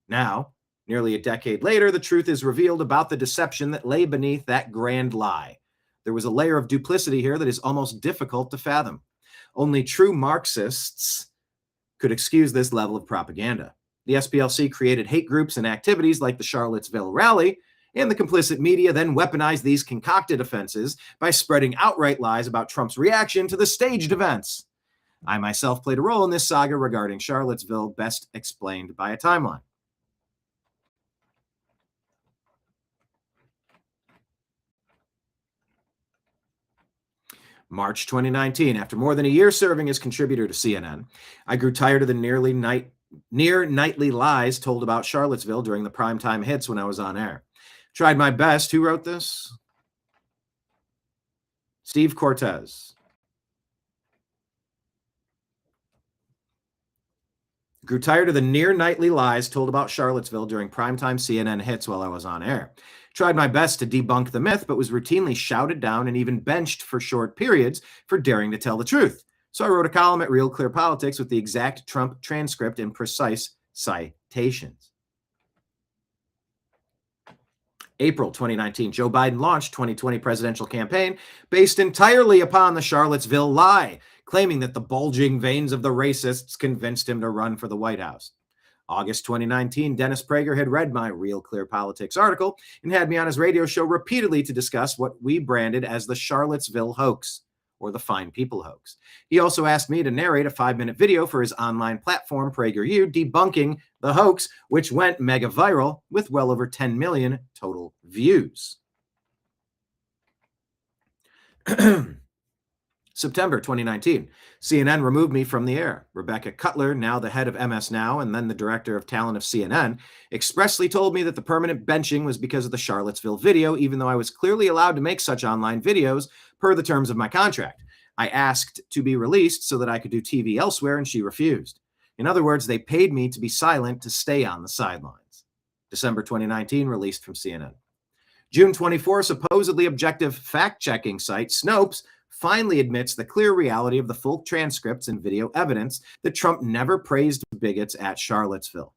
Now, nearly a decade later, the truth is revealed about the deception that lay beneath that grand lie. There was a layer of duplicity here that is almost difficult to fathom. Only true Marxists could excuse this level of propaganda. The SPLC created hate groups and activities like the Charlottesville rally, and the complicit media then weaponized these concocted offenses by spreading outright lies about Trump's reaction to the staged events. I myself played a role in this saga regarding Charlottesville, best explained by a timeline. March 2019. After more than a year serving as contributor to CNN, I grew tired of the near nightly lies told about Charlottesville during the primetime hits when I was on air. Tried my best. Who wrote this? Steve Cortez. Grew tired of the near nightly lies told about Charlottesville during primetime CNN hits while I was on air. Tried my best to debunk the myth, but was routinely shouted down and even benched for short periods for daring to tell the truth. So I wrote a column at Real Clear Politics with the exact Trump transcript and precise citations. April 2019, Joe Biden launched 2020 presidential campaign based entirely upon the Charlottesville lie, claiming that the bulging veins of the racists convinced him to run for the White House. August 2019, Dennis Prager had read my Real Clear Politics article and had me on his radio show repeatedly to discuss what we branded as the Charlottesville hoax, or the Fine People hoax. He also asked me to narrate a 5-minute video for his online platform, PragerU, debunking the hoax, which went mega viral with well over 10 million total views. September 2019, CNN removed me from the air. Rebecca Cutler, now the head of MS Now and then the director of talent of CNN, expressly told me that the permanent benching was because of the Charlottesville video, even though I was clearly allowed to make such online videos per the terms of my contract. I asked to be released so that I could do TV elsewhere, and she refused. In other words, they paid me to be silent to stay on the sidelines. December 2019, released from CNN. June 24, supposedly objective fact-checking site Snopes finally admits the clear reality of the full transcripts and video evidence that Trump never praised bigots at Charlottesville.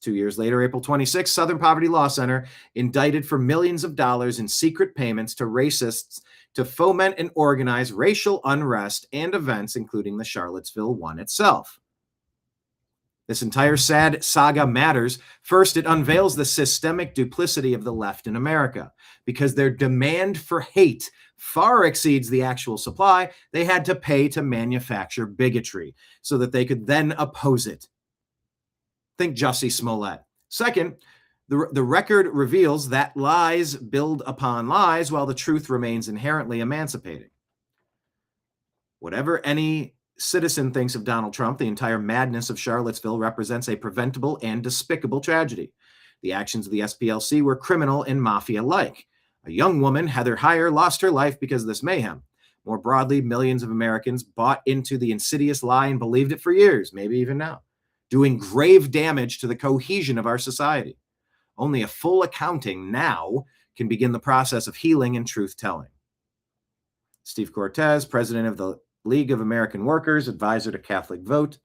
2 years later, April 26, Southern Poverty Law Center indicted for millions of dollars in secret payments to racists to foment and organize racial unrest and events, including the Charlottesville one itself. This entire sad saga matters. First, it unveils the systemic duplicity of the left in America. Because their demand for hate far exceeds the actual supply, they had to pay to manufacture bigotry so that they could then oppose it. Think Jussie Smollett. Second, the record reveals that lies build upon lies while the truth remains inherently emancipating. Whatever any citizen thinks of Donald Trump, the entire madness of Charlottesville represents a preventable and despicable tragedy. The actions of the SPLC were criminal and mafia-like. A young woman, Heather Heyer, lost her life because of this mayhem. More broadly, millions of Americans bought into the insidious lie and believed it for years, maybe even now, doing grave damage to the cohesion of our society. Only a full accounting now can begin the process of healing and truth-telling. Steve Cortez, president of the League of American Workers, advisor to Catholic Vote,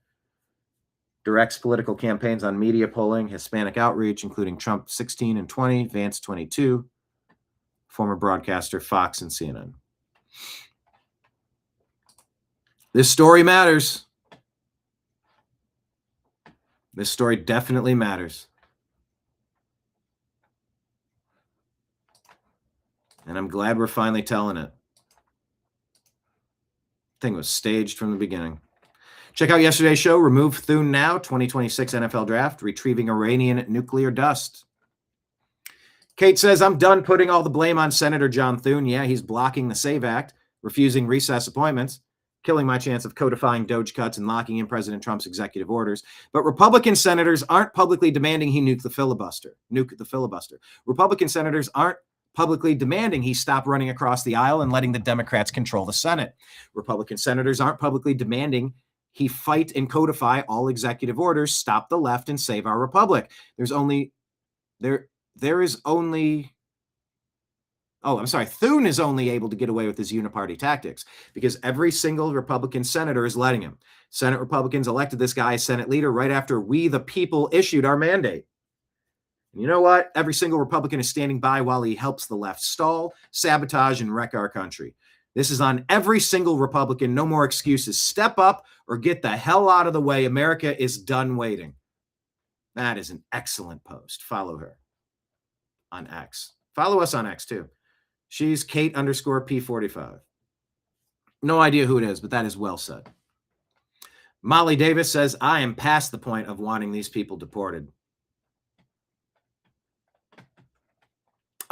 directs political campaigns on media polling, Hispanic outreach, including Trump 16 and 20, Vance 22, former broadcaster, Fox and CNN. This story matters. This story definitely matters. And I'm glad we're finally telling it. Thing was staged from the beginning. Check out yesterday's show, Remove Thune Now, 2026 NFL Draft, Retrieving Iranian Nuclear Dust. Kate says, I'm done putting all the blame on Senator John Thune. Yeah, he's blocking the SAVE Act, refusing recess appointments, killing my chance of codifying Doge cuts and locking in President Trump's executive orders. But Republican senators aren't publicly demanding he nuke the filibuster. Republican senators aren't publicly demanding he stop running across the aisle and letting the Democrats control the Senate. Republican senators aren't publicly demanding he fight and codify all executive orders, stop the left, and save our republic. Thune is only able to get away with his uniparty tactics because every single Republican senator is letting him. Senate Republicans elected this guy as Senate leader right after we, the people, issued our mandate. And you know what? Every single Republican is standing by while he helps the left stall, sabotage, and wreck our country. This is on every single Republican. No more excuses. Step up or get the hell out of the way. America is done waiting. That is an excellent post. Follow her on X. Follow us on X too. She's Kate_P45. No idea who it is, but that is well said. Molly Davis says, I am past the point of wanting these people deported.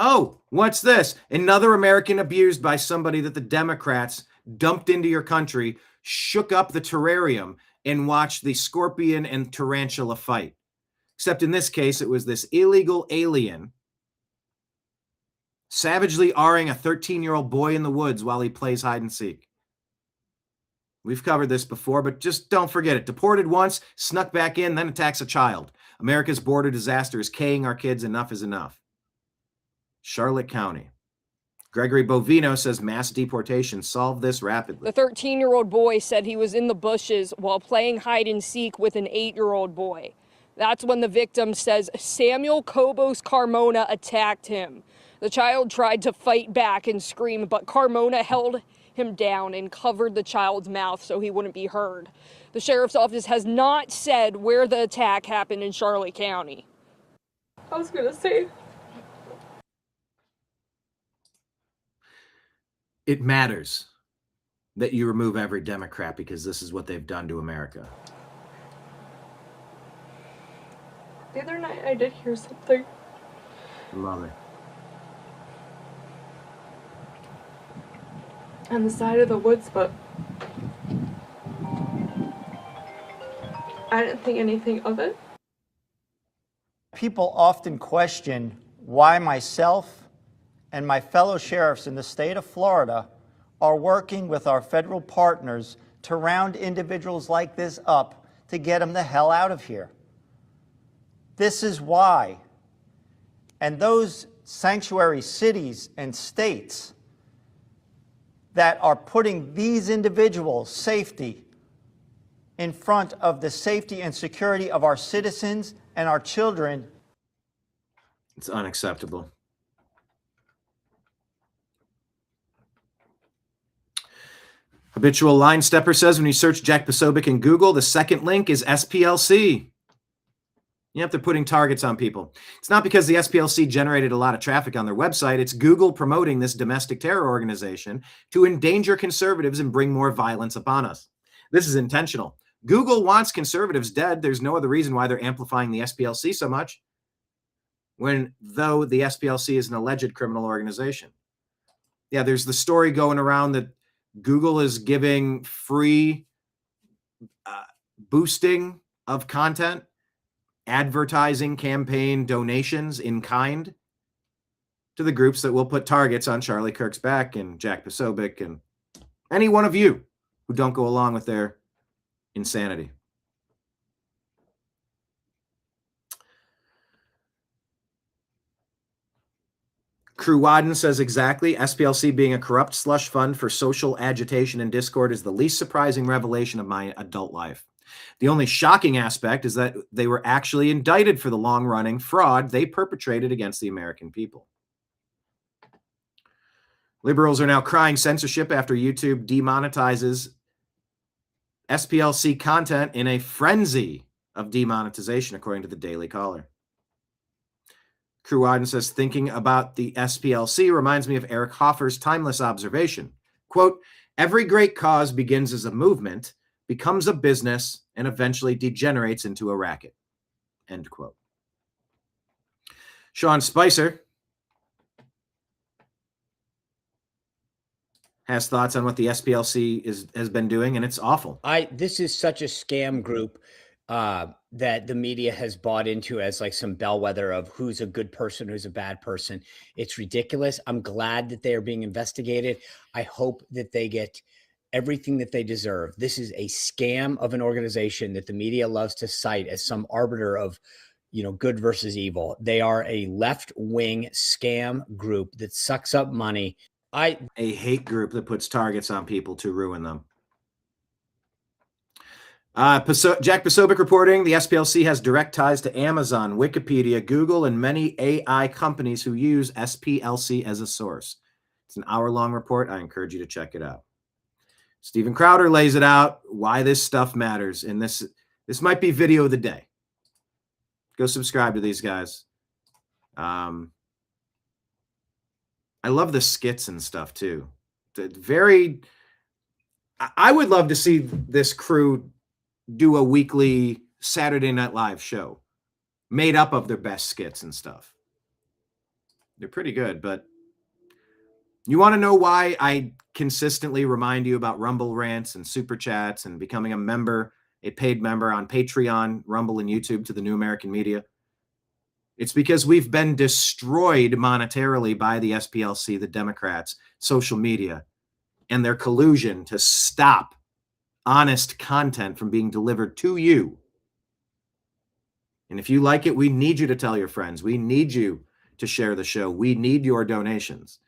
Oh, what's this? Another American abused by somebody that the Democrats dumped into your country, shook up the terrarium, and watched the scorpion and tarantula fight. Except in this case, it was this illegal alien savagely R-ing a 13-year-old boy in the woods while he plays hide and seek. We've covered this before, but just don't forget it. Deported once, snuck back in, then attacks a child. America's border disaster is K-ing our kids. Enough is enough. Charlotte County. Gregory Bovino says mass deportation. Solve this rapidly. The 13-year-old boy said he was in the bushes while playing hide and seek with an 8-year-old boy. That's when the victim says Samuel Cobos Carmona attacked him. The child tried to fight back and scream, but Carmona held him down and covered the child's mouth so he wouldn't be heard. The sheriff's office has not said where the attack happened in Charlotte County. I was gonna say. It matters that you remove every Democrat because this is what they've done to America. The other night I did hear something. Love it. On the side of the woods, but I didn't think anything of it. People often question why myself and my fellow sheriffs in the state of Florida are working with our federal partners to round individuals like this up to get them the hell out of here. This is why. And those sanctuary cities and states that are putting these individuals' safety in front of the safety and security of our citizens and our children. It's unacceptable. Habitual line stepper says when you search Jack Posobiec in Google, the second link is SPLC. You have to putting targets on people. It's not because the SPLC generated a lot of traffic on their website. It's Google promoting this domestic terror organization to endanger conservatives and bring more violence upon us. This is intentional. Google wants conservatives dead. There's no other reason why they're amplifying the SPLC so much, though the SPLC is an alleged criminal organization. Yeah, there's the story going around that Google is giving free boosting of content, advertising campaign donations in kind to the groups that will put targets on Charlie Kirk's back and Jack Posobiec and any one of you who don't go along with their insanity. Crew Wadden says exactly, SPLC being a corrupt slush fund for social agitation and discord is the least surprising revelation of my adult life. The only shocking aspect is that they were actually indicted for the long-running fraud they perpetrated against the American people. Liberals are now crying censorship after YouTube demonetizes SPLC content in a frenzy of demonetization, according to the Daily Caller. Crew Wadden says, thinking about the SPLC reminds me of Eric Hoffer's timeless observation. Quote, every great cause begins as a movement, becomes a business, and eventually degenerates into a racket. End quote. Sean Spicer has thoughts on what the SPLC has been doing, and it's awful. This is such a scam group that the media has bought into as like some bellwether of who's a good person, who's a bad person. It's ridiculous. I'm glad that they are being investigated. I hope that they get everything that they deserve. This is a scam of an organization that the media loves to cite as some arbiter of, good versus evil. They are a left-wing scam group that sucks up money. A hate group that puts targets on people to ruin them. Jack Posobiec reporting the SPLC has direct ties to Amazon, Wikipedia, Google, and many AI companies who use SPLC as a source. It's an hour-long report. I encourage you to check it out. Steven Crowder lays it out, why this stuff matters. And this might be video of the day. Go subscribe to these guys. I love the skits and stuff, too. I would love to see this crew do a weekly Saturday Night Live show made up of their best skits and stuff. They're pretty good, but You want to know why I consistently remind you about Rumble rants and super chats and becoming a paid member on Patreon, Rumble, and YouTube to the New American Media? It's because we've been destroyed monetarily by the SPLC, the Democrats, social media, and their collusion to stop honest content from being delivered to you. And if you like it, we need you to tell your friends. We need you to share the show. We need your donations.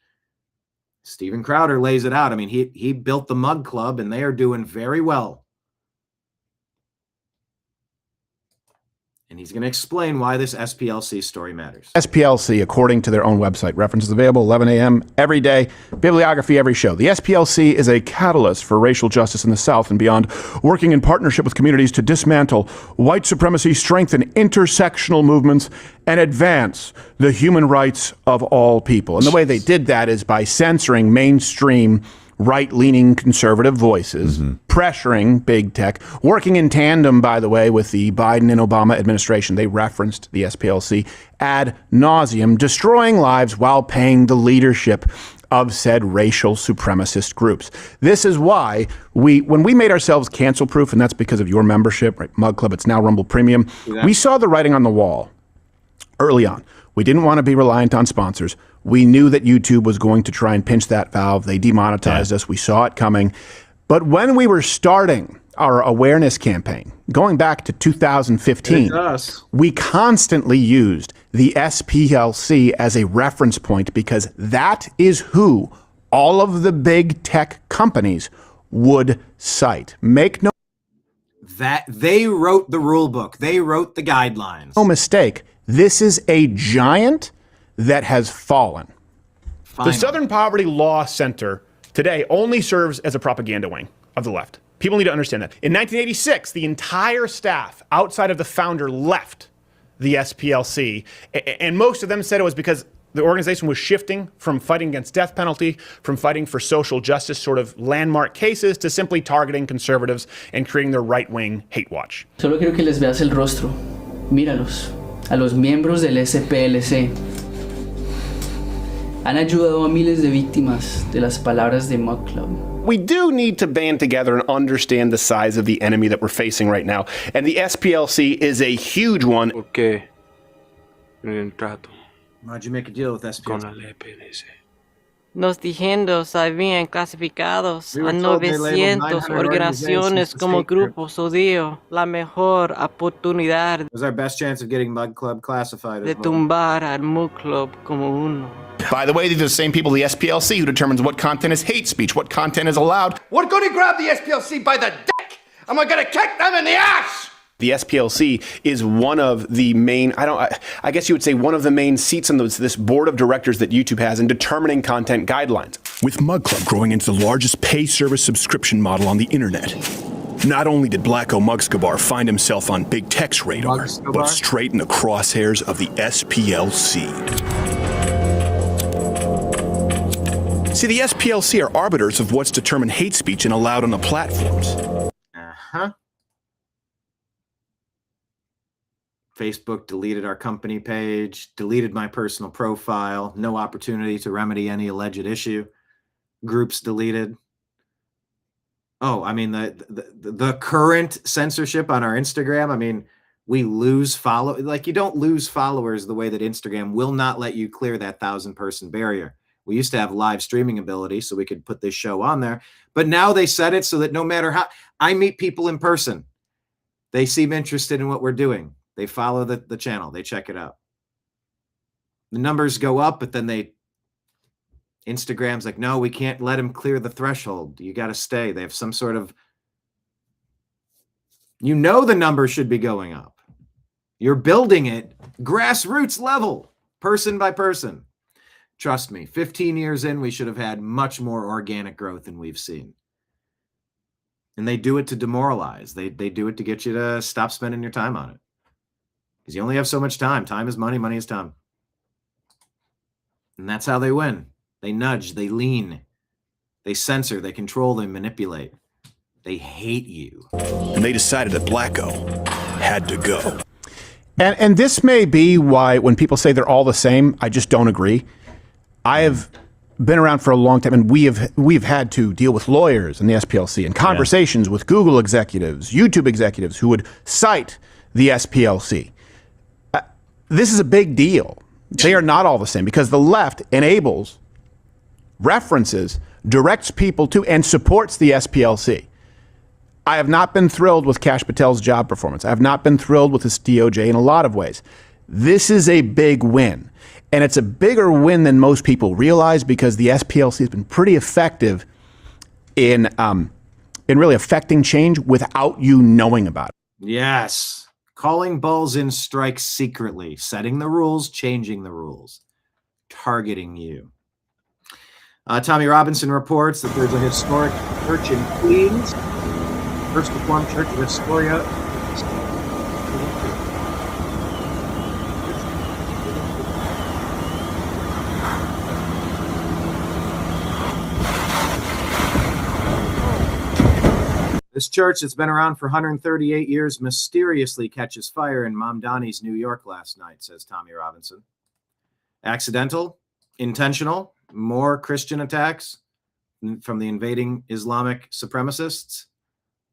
Steven Crowder lays it out. I mean, he built the Mug Club, and they are doing very well. And he's going to explain why this SPLC story matters. SPLC, according to their own website, references available 11 a.m. every day, bibliography every show. The SPLC is a catalyst for racial justice in the South and beyond, working in partnership with communities to dismantle white supremacy, strengthen intersectional movements, and advance the human rights of all people. And the way they did that is by censoring mainstream right-leaning conservative voices, pressuring big tech, working in tandem, by the way, with the Biden and Obama administration. They referenced the SPLC ad nauseum, destroying lives while paying the leadership of said racial supremacist groups. This is why when we made ourselves cancel-proof, and that's because of your membership, right, Mug Club, it's now Rumble Premium, we saw the writing on the wall early on. We didn't want to be reliant on sponsors. We knew that YouTube was going to try and pinch that valve. They demonetized us. We saw it coming. But when we were starting our awareness campaign, going back to 2015, we constantly used the SPLC as a reference point because that is who all of the big tech companies would cite. Make no that they wrote the rule book. They wrote the guidelines. No mistake. This is a giant that has fallen. The Southern Poverty Law Center today only serves as a propaganda wing of the left. People need to understand that. In 1986, the entire staff outside of the founder left the SPLC, and most of them said it was because the organization was shifting from fighting against death penalty, from fighting for social justice sort of landmark cases, to simply targeting conservatives and creating their right-wing hate watch. Solo quiero que les veas el rostro. Míralos. A los miembros del SPLC. Han ayudado a miles de víctimas de las palabras de Mug Club. We do need to band together and understand the size of the enemy that we're facing right now. And the SPLC is a huge one. Okay. Why'd you make a deal with SPLC? Nos dijeron habían clasificados a 900 organizaciones como grupos judíos. La mejor oportunidad was our best chance of getting Mug Club classified de tumbar al Mug Club como uno. By the way, these are the same people, the SPLC, who determines what content is hate speech, what content is allowed. We're going to grab the SPLC by the dick, and we're going to kick them in the ass! The SPLC is one of the main, I guess you would say one of the main seats on this board of directors that YouTube has in determining content guidelines. With Mug Club growing into the largest pay service subscription model on the internet, not only did Blacko Mugskabar find himself on big tech's radar, but straight in the crosshairs of the SPLC. See, the SPLC are arbiters of what's determined hate speech and allowed on the platforms. Facebook deleted our company page, deleted my personal profile, no opportunity to remedy any alleged issue. Groups deleted. Oh, I mean, the current censorship on our Instagram, I mean, we lose like you don't lose followers the way that Instagram will not let you clear that 1,000-person barrier. We used to have live streaming ability so we could put this show on there, but now they set it so that no matter how I meet people in person, they seem interested in what we're doing. They follow the channel. They check it out. The numbers go up, but then Instagram's like, no, we can't let him clear the threshold. You got to stay. They have some sort of, the numbers should be going up. You're building it grassroots level, person by person. Trust me, 15 years in, we should have had much more organic growth than we've seen. And they do it to demoralize. They do it to get you to stop spending your time on it. Because you only have so much time. Time is money, money is time. And that's how they win. They nudge, they lean, they censor, they control, they manipulate. They hate you. And they decided that Blacko had to go. And this may be why when people say they're all the same, I just don't agree. I have been around for a long time, and we've had to deal with lawyers in the SPLC and conversations with Google executives, YouTube executives who would cite the SPLC. This is a big deal. They are not all the same because the left enables, references, directs people to, and supports the SPLC. I have not been thrilled with Kash Patel's job performance. I have not been thrilled with this DOJ in a lot of ways. This is a big win. And it's a bigger win than most people realize because the SPLC has been pretty effective in really affecting change without you knowing about it. Yes. Calling balls in strikes secretly, setting the rules, changing the rules, targeting you. Tommy Robinson reports that there's a historic church in Queens, First Reformed Church of Astoria. This church that's been around for 138 years mysteriously catches fire in Mamdani's New York last night, says Tommy Robinson. Accidental? Intentional? More Christian attacks from the invading Islamic supremacists?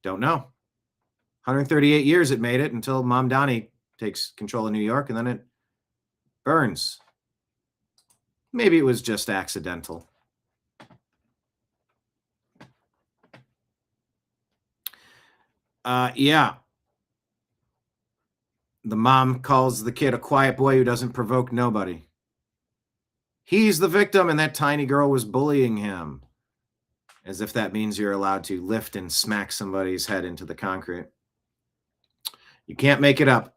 Don't know. 138 years it made it until Mamdani takes control of New York, and then it burns. Maybe it was just accidental. Yeah. The mom calls the kid a quiet boy who doesn't provoke nobody. He's the victim, and that tiny girl was bullying him. As if that means you're allowed to lift and smack somebody's head into the concrete. You can't make it up.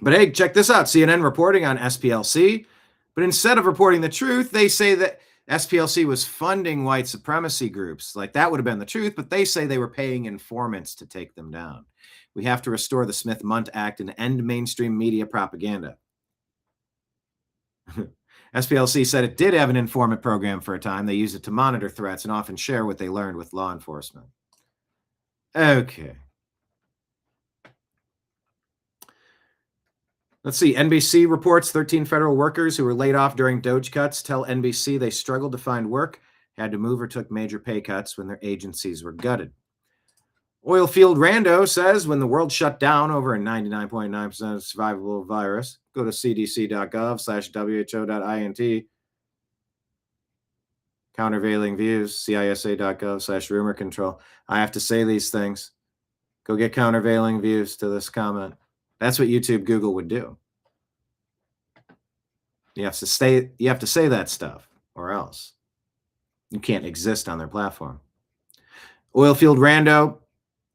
But hey, check this out. CNN reporting on SPLC. But instead of reporting the truth, they say that SPLC was funding white supremacy groups. Like, that would have been the truth, but they say they were paying informants to take them down. We have to restore the Smith-Mundt Act and end mainstream media propaganda. SPLC said it did have an informant program for a time. They used it to monitor threats and often share what they learned with law enforcement. Okay. Let's see. NBC reports 13 federal workers who were laid off during Doge cuts tell NBC they struggled to find work, had to move or took major pay cuts when their agencies were gutted. Oilfield Rando says when the world shut down over a 99.9% survivable virus, go to cdc.gov/who.int. Countervailing views, cisa.gov/rumor control. I have to say these things. Go get countervailing views to this comment. That's what YouTube, Google would do. You have to say that stuff, or else you can't exist on their platform. Oilfield Rando,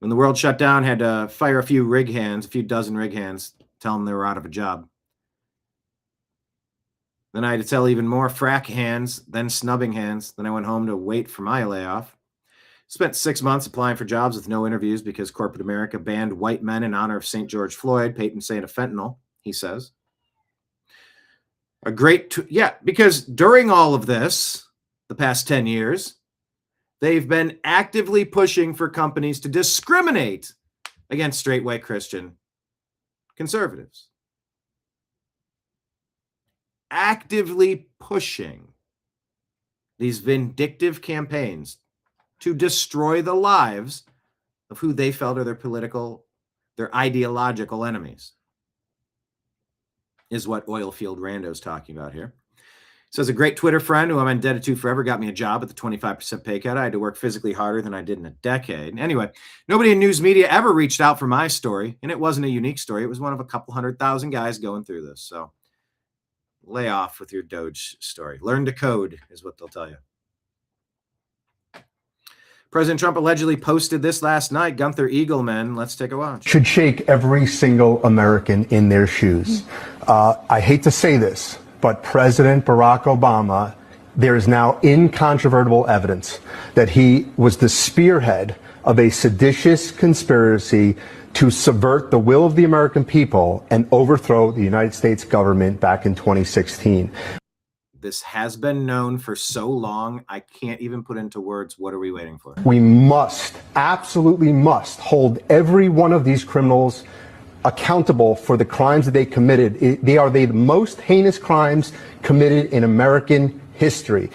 when the world shut down, had to fire a few dozen rig hands, tell them they were out of a job. Then I had to tell even more frack hands, then snubbing hands. Then I went home to wait for my layoff. Spent 6 months applying for jobs with no interviews because corporate America banned white men in honor of St. George Floyd, patron saint of fentanyl, he says. Because during all of this, the past 10 years, they've been actively pushing for companies to discriminate against straight white Christian conservatives. Actively pushing these vindictive campaigns to destroy the lives of who they felt are their ideological enemies, is what Oilfield Rando's talking about here. Says a great Twitter friend who I'm indebted to forever got me a job at the 25% pay cut. I had to work physically harder than I did in a decade. Anyway, nobody in news media ever reached out for my story, and it wasn't a unique story. It was one of a couple 100,000 guys going through this. So lay off with your Doge story. Learn to code is what they'll tell you. President Trump allegedly posted this last night. Gunther Eagleman, let's take a watch. Should shake every single American in their shoes. I hate to say this, but President Barack Obama, there is now incontrovertible evidence that he was the spearhead of a seditious conspiracy to subvert the will of the American people and overthrow the United States government back in 2016. This has been known for so long, I can't even put into words. What are we waiting for? We must, absolutely must, hold every one of these criminals accountable for the crimes that they committed. They are the most heinous crimes committed in American history.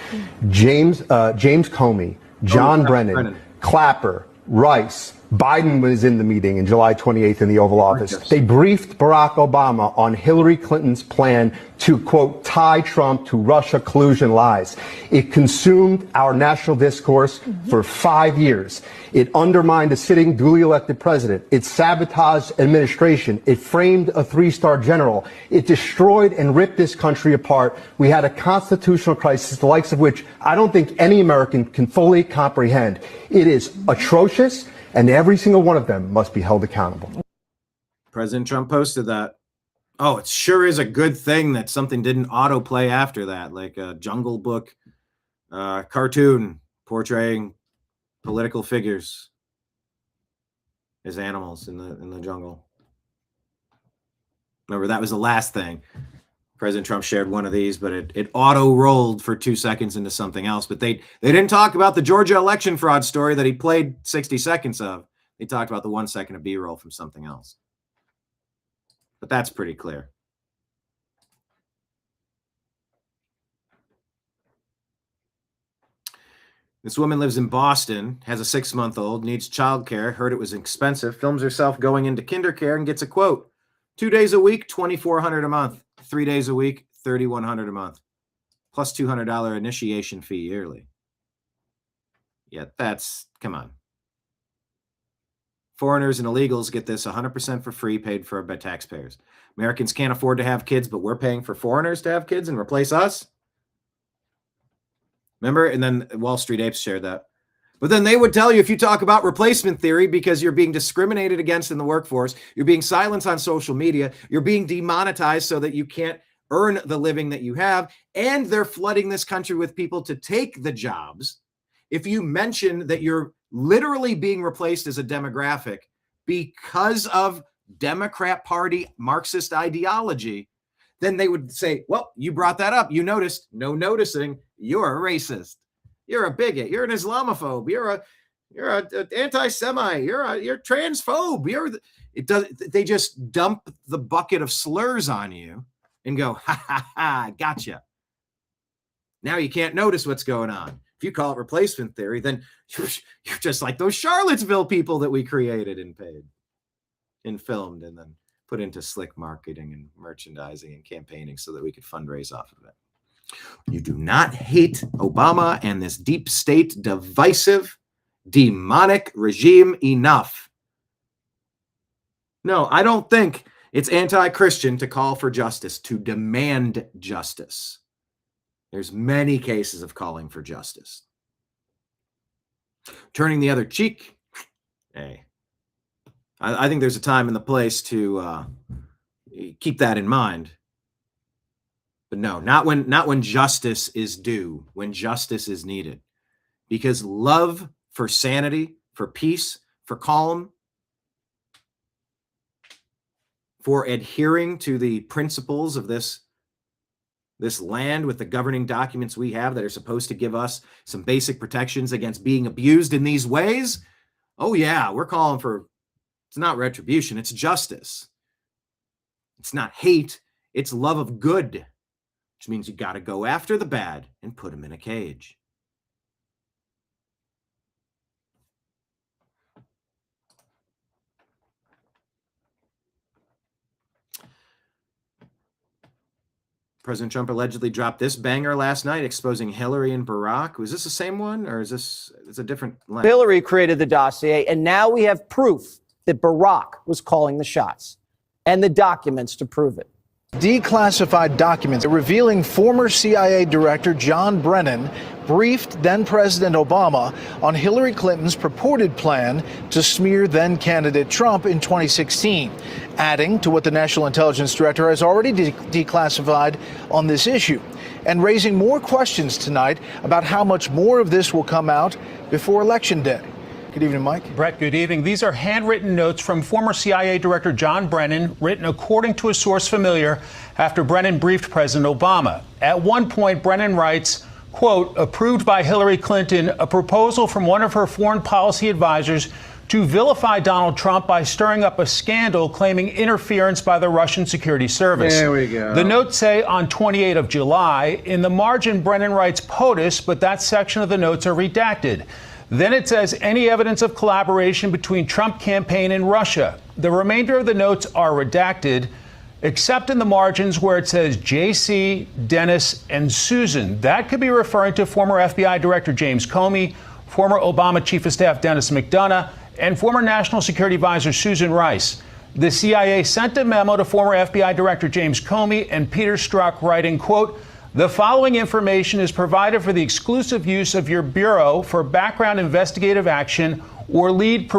James Comey, John Brennan, Clapper, Rice, Biden was in the meeting in July 28th in the Oval Office. They briefed Barack Obama on Hillary Clinton's plan to, quote, tie Trump to Russia collusion lies. It consumed our national discourse for 5 years. It undermined a sitting duly elected president. It sabotaged administration. It framed a three-star general. It destroyed and ripped this country apart. We had a constitutional crisis, the likes of which I don't think any American can fully comprehend. It is atrocious, and every single one of them must be held accountable. President Trump posted that. Oh, it sure is a good thing that something didn't autoplay after that, like a Jungle Book cartoon portraying political figures as animals in the jungle. Remember, that was the last thing. President Trump shared one of these, but it auto-rolled for 2 seconds into something else. But they didn't talk about the Georgia election fraud story that he played 60 seconds of. They talked about the 1 second of B-roll from something else. But that's pretty clear. This woman lives in Boston, has a 6-month-old, needs childcare, heard it was expensive, films herself going into kindercare and gets a quote. 2 days a week, $2,400 a month. 3 days a week, $3,100 a month, plus $200 initiation fee yearly. Yeah, come on. Foreigners and illegals get this 100% for free, paid for by taxpayers. Americans can't afford to have kids, but we're paying for foreigners to have kids and replace us. Remember? And then Wall Street Apes shared that. But then they would tell you, if you talk about replacement theory because you're being discriminated against in the workforce, you're being silenced on social media, you're being demonetized so that you can't earn the living that you have, and they're flooding this country with people to take the jobs. If you mention that you're literally being replaced as a demographic because of Democrat Party Marxist ideology, then they would say, well, you brought that up. You noticed. No noticing. You're a racist. You're a bigot. You're an Islamophobe. You're an anti-Semite. You're transphobe. They just dump the bucket of slurs on you and go, ha ha ha, gotcha. Now you can't notice what's going on. If you call it replacement theory, then you're just like those Charlottesville people that we created and paid and filmed and then put into slick marketing and merchandising and campaigning so that we could fundraise off of it. You do not hate Obama and this deep state, divisive, demonic regime enough. No, I don't think it's anti-Christian to call for justice, to demand justice. There's many cases of calling for justice. Turning the other cheek, hey, I think there's a time and the place to keep that in mind. But no, not when justice is due, when justice is needed. Because love for sanity, for peace, for calm, for adhering to the principles of this land with the governing documents we have that are supposed to give us some basic protections against being abused in these ways. Oh yeah, we're calling for, it's not retribution, it's justice. It's not hate, it's love of good. Which means you got to go after the bad and put them in a cage. President Trump allegedly dropped this banger last night, exposing Hillary and Barack. Was this the same one, or is this a different line? Hillary created the dossier, and now we have proof that Barack was calling the shots, and the documents to prove it. Declassified documents revealing former CIA Director John Brennan briefed then-President Obama on Hillary Clinton's purported plan to smear then-candidate Trump in 2016, adding to what the National Intelligence Director has already declassified on this issue, and raising more questions tonight about how much more of this will come out before Election Day. Good evening, Mike. Brett, good evening. These are handwritten notes from former CIA Director John Brennan, written according to a source familiar after Brennan briefed President Obama. At one point, Brennan writes, quote, approved by Hillary Clinton, a proposal from one of her foreign policy advisors to vilify Donald Trump by stirring up a scandal claiming interference by the Russian security service. There we go. The notes say on 28 of July, in the margin, Brennan writes POTUS, but that section of the notes are redacted. Then it says any evidence of collaboration between Trump campaign and Russia. The remainder of the notes are redacted, except in the margins where it says JC, Dennis, and Susan. That could be referring to former FBI Director James Comey, former Obama Chief of Staff Dennis McDonough, and former National Security Advisor Susan Rice. The CIA sent a memo to former FBI Director James Comey and Peter Strzok writing, quote, "The following information is provided for the exclusive use of your Bureau for background investigative action or lead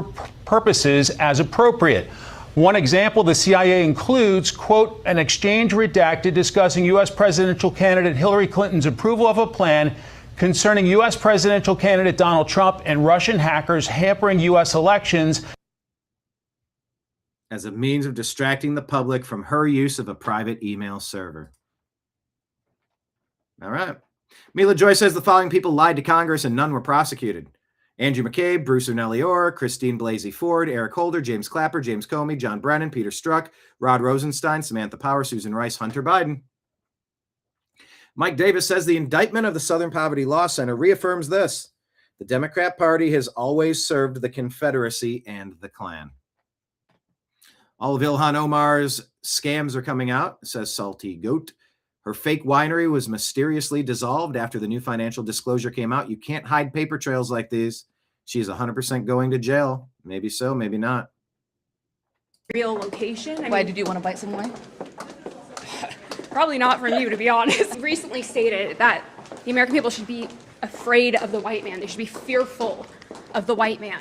purposes as appropriate." One example, the CIA includes, quote, "an exchange redacted discussing U.S. presidential candidate Hillary Clinton's approval of a plan concerning U.S. presidential candidate Donald Trump and Russian hackers hampering U.S. elections as a means of distracting the public from her use of a private email server." All right. Mila Joy says the following people lied to Congress and none were prosecuted: Andrew McCabe, Bruce O'Neill Orr, Christine Blasey Ford, Eric Holder, James Clapper, James Comey, John Brennan, Peter Strzok, Rod Rosenstein, Samantha Power, Susan Rice, Hunter Biden. Mike Davis says the indictment of the Southern Poverty Law Center reaffirms this: the Democrat Party has always served the Confederacy and the Klan. All of Ilhan Omar's scams are coming out, says Salty Goat. Her fake winery was mysteriously dissolved after the new financial disclosure came out. You can't hide paper trails like these. She's 100% going to jail. Maybe so, maybe not. Real location. Why did you want to bite some wine? Probably not from you, to be honest. Recently stated that the American people should be afraid of the white man. They should be fearful of the white man.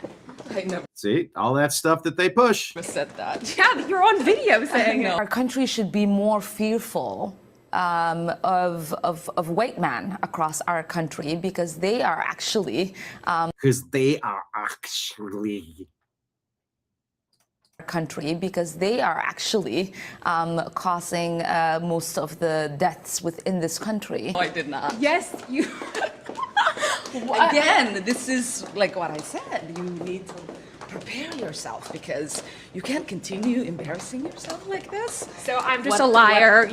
I never See, all that stuff that they push. said that. Yeah, you're on video saying it. Our country should be more fearful of white men across our country because they are actually causing most of the deaths within this country. No, I did not. Yes, you. Again, this is like what I said. You need to prepare yourself because you can't continue embarrassing yourself like this. So I'm just a liar.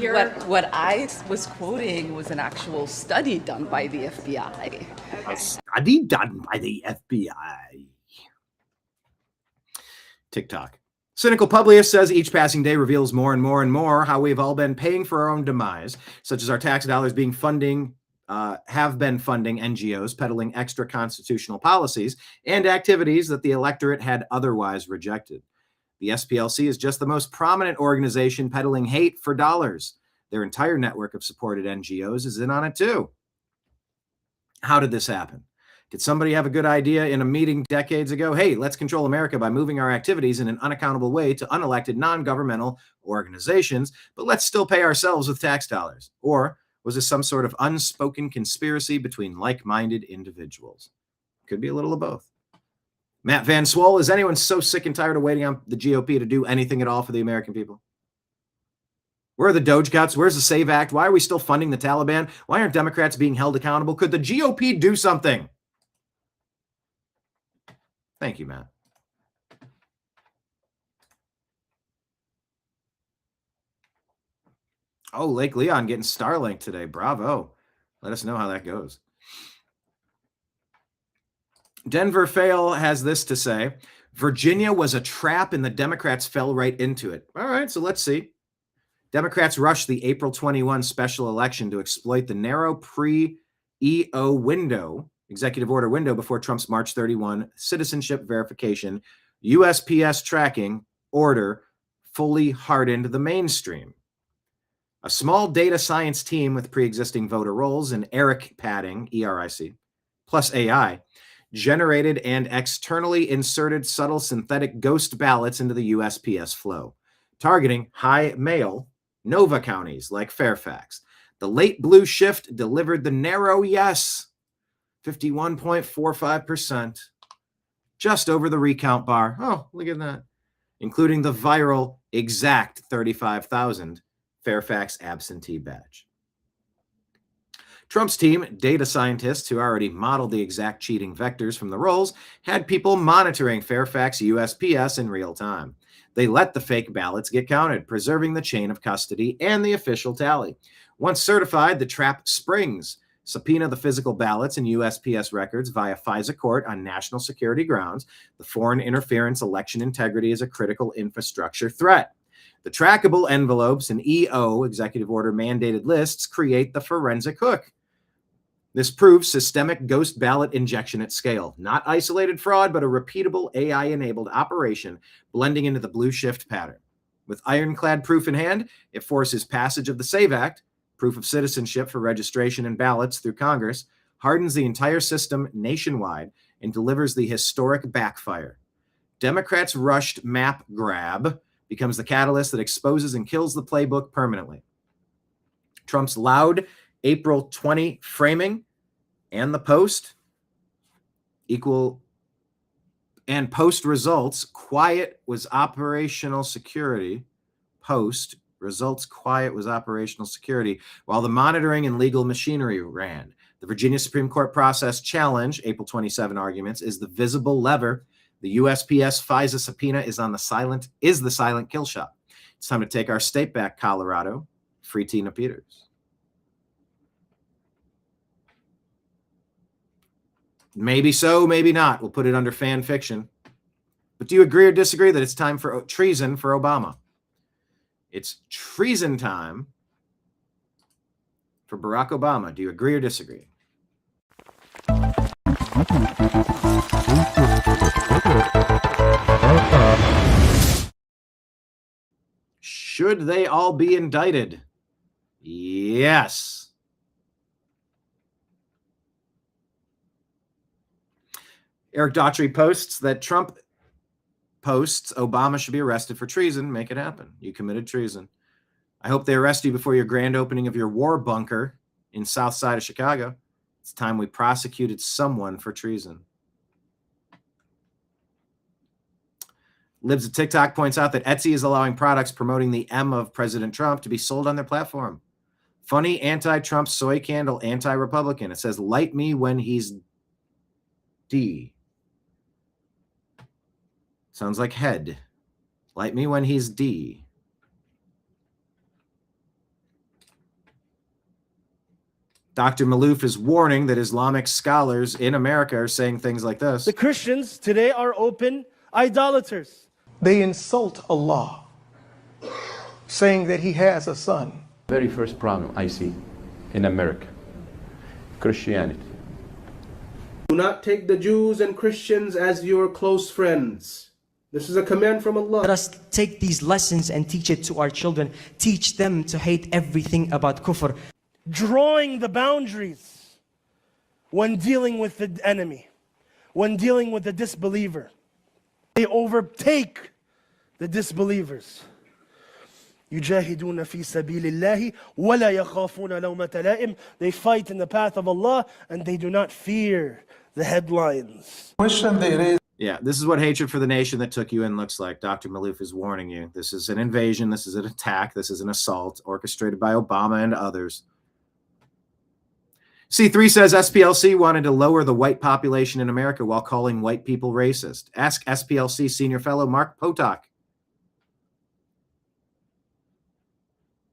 What I was quoting was an actual study done by the FBI. A study done by the FBI. TikTok. Cynical Publius says each passing day reveals more and more and more how we've all been paying for our own demise, such as our tax dollars have been funding NGOs peddling extra constitutional policies and activities that the electorate had otherwise rejected. The SPLC is just the most prominent organization peddling hate for dollars. Their entire network of supported NGOs is in on it too. How did this happen? Did somebody have a good idea in a meeting decades ago? Hey, let's control America by moving our activities in an unaccountable way to unelected non-governmental organizations, but let's still pay ourselves with tax dollars. Or was this some sort of unspoken conspiracy between like-minded individuals? Could be a little of both. Matt Van Swole, is anyone so sick and tired of waiting on the GOP to do anything at all for the American people? Where are the Doge cuts? Where's the SAVE Act? Why are we still funding the Taliban? Why aren't Democrats being held accountable? Could the GOP do something? Thank you, Matt. Oh, Lake Leon getting Starlink today. Bravo. Let us know how that goes. Denver Fail has this to say: Virginia was a trap and the Democrats fell right into it. All right, so let's see. Democrats rushed the April 21 special election to exploit the narrow pre-EO window, executive order window, before Trump's March 31 citizenship verification, USPS tracking order fully hardened the mainstream. A small data science team with pre-existing voter rolls and ERIC padding, ERIC, plus AI, generated and externally inserted subtle synthetic ghost ballots into the USPS flow, targeting high mail Nova counties like Fairfax. The late blue shift delivered the narrow yes, 51.45%, just over the recount bar. Oh, look at that. Including the viral exact 35,000 Fairfax absentee badge. Trump's team, data scientists who already modeled the exact cheating vectors from the rolls, had people monitoring Fairfax USPS in real time. They let the fake ballots get counted, preserving the chain of custody and the official tally. Once certified, the trap springs. Subpoena the physical ballots and USPS records via FISA court on national security grounds. The foreign interference election integrity is a critical infrastructure threat. The trackable envelopes and EO, executive order mandated lists, create the forensic hook. This proves systemic ghost ballot injection at scale, not isolated fraud, but a repeatable AI-enabled operation blending into the blue shift pattern. With ironclad proof in hand, it forces passage of the SAVE Act, proof of citizenship for registration and ballots through Congress, hardens the entire system nationwide, and delivers the historic backfire. Democrats' rushed map grab becomes the catalyst that exposes and kills the playbook permanently. Trump's loud April 20 framing and the post results, quiet was operational security. Post results, quiet was operational security, while the monitoring and legal machinery ran. The Virginia Supreme Court process challenge, April 27 arguments, is the visible lever. The USPS FISA subpoena is the silent kill shot. It's time to take our state back, Colorado. Free Tina Peters. Maybe so, maybe not. We'll put it under fan fiction. But do you agree or disagree that it's time for treason for Obama? It's treason time for Barack Obama. Do you agree or disagree? Should they all be indicted? Yes. Eric Daughtry posts that Trump posts Obama should be arrested for treason. Make it happen. You committed treason. I hope they arrest you before your grand opening of your war bunker in South Side of Chicago. It's time we prosecuted someone for treason. Libs of TikTok points out that Etsy is allowing products promoting the M of President Trump to be sold on their platform. Funny anti-Trump soy candle, anti-Republican. It says, light me when he's D. Sounds like head. Light me when he's D. Dr. Malouf is warning that Islamic scholars in America are saying things like this. The Christians today are open idolaters. They insult Allah, saying that he has a son. Very first problem I see in America, Christianity. Do not take the Jews and Christians as your close friends. This is a command from Allah. Let us take these lessons and teach it to our children. Teach them to hate everything about kufr. Drawing the boundaries when dealing with the enemy, when dealing with the disbeliever. They overtake the disbelievers. يجاهدون في سبيل الله ولا يخافون لومة لائم. They fight in the path of Allah and they do not fear the headlines. Yeah, this is what hatred for the nation that took you in looks like. Dr. Malouf is warning you. This is an invasion. This is an attack. This is an assault orchestrated by Obama and others. C3 says SPLC wanted to lower the white population in America while calling white people racist. Ask SPLC senior fellow Mark Potok.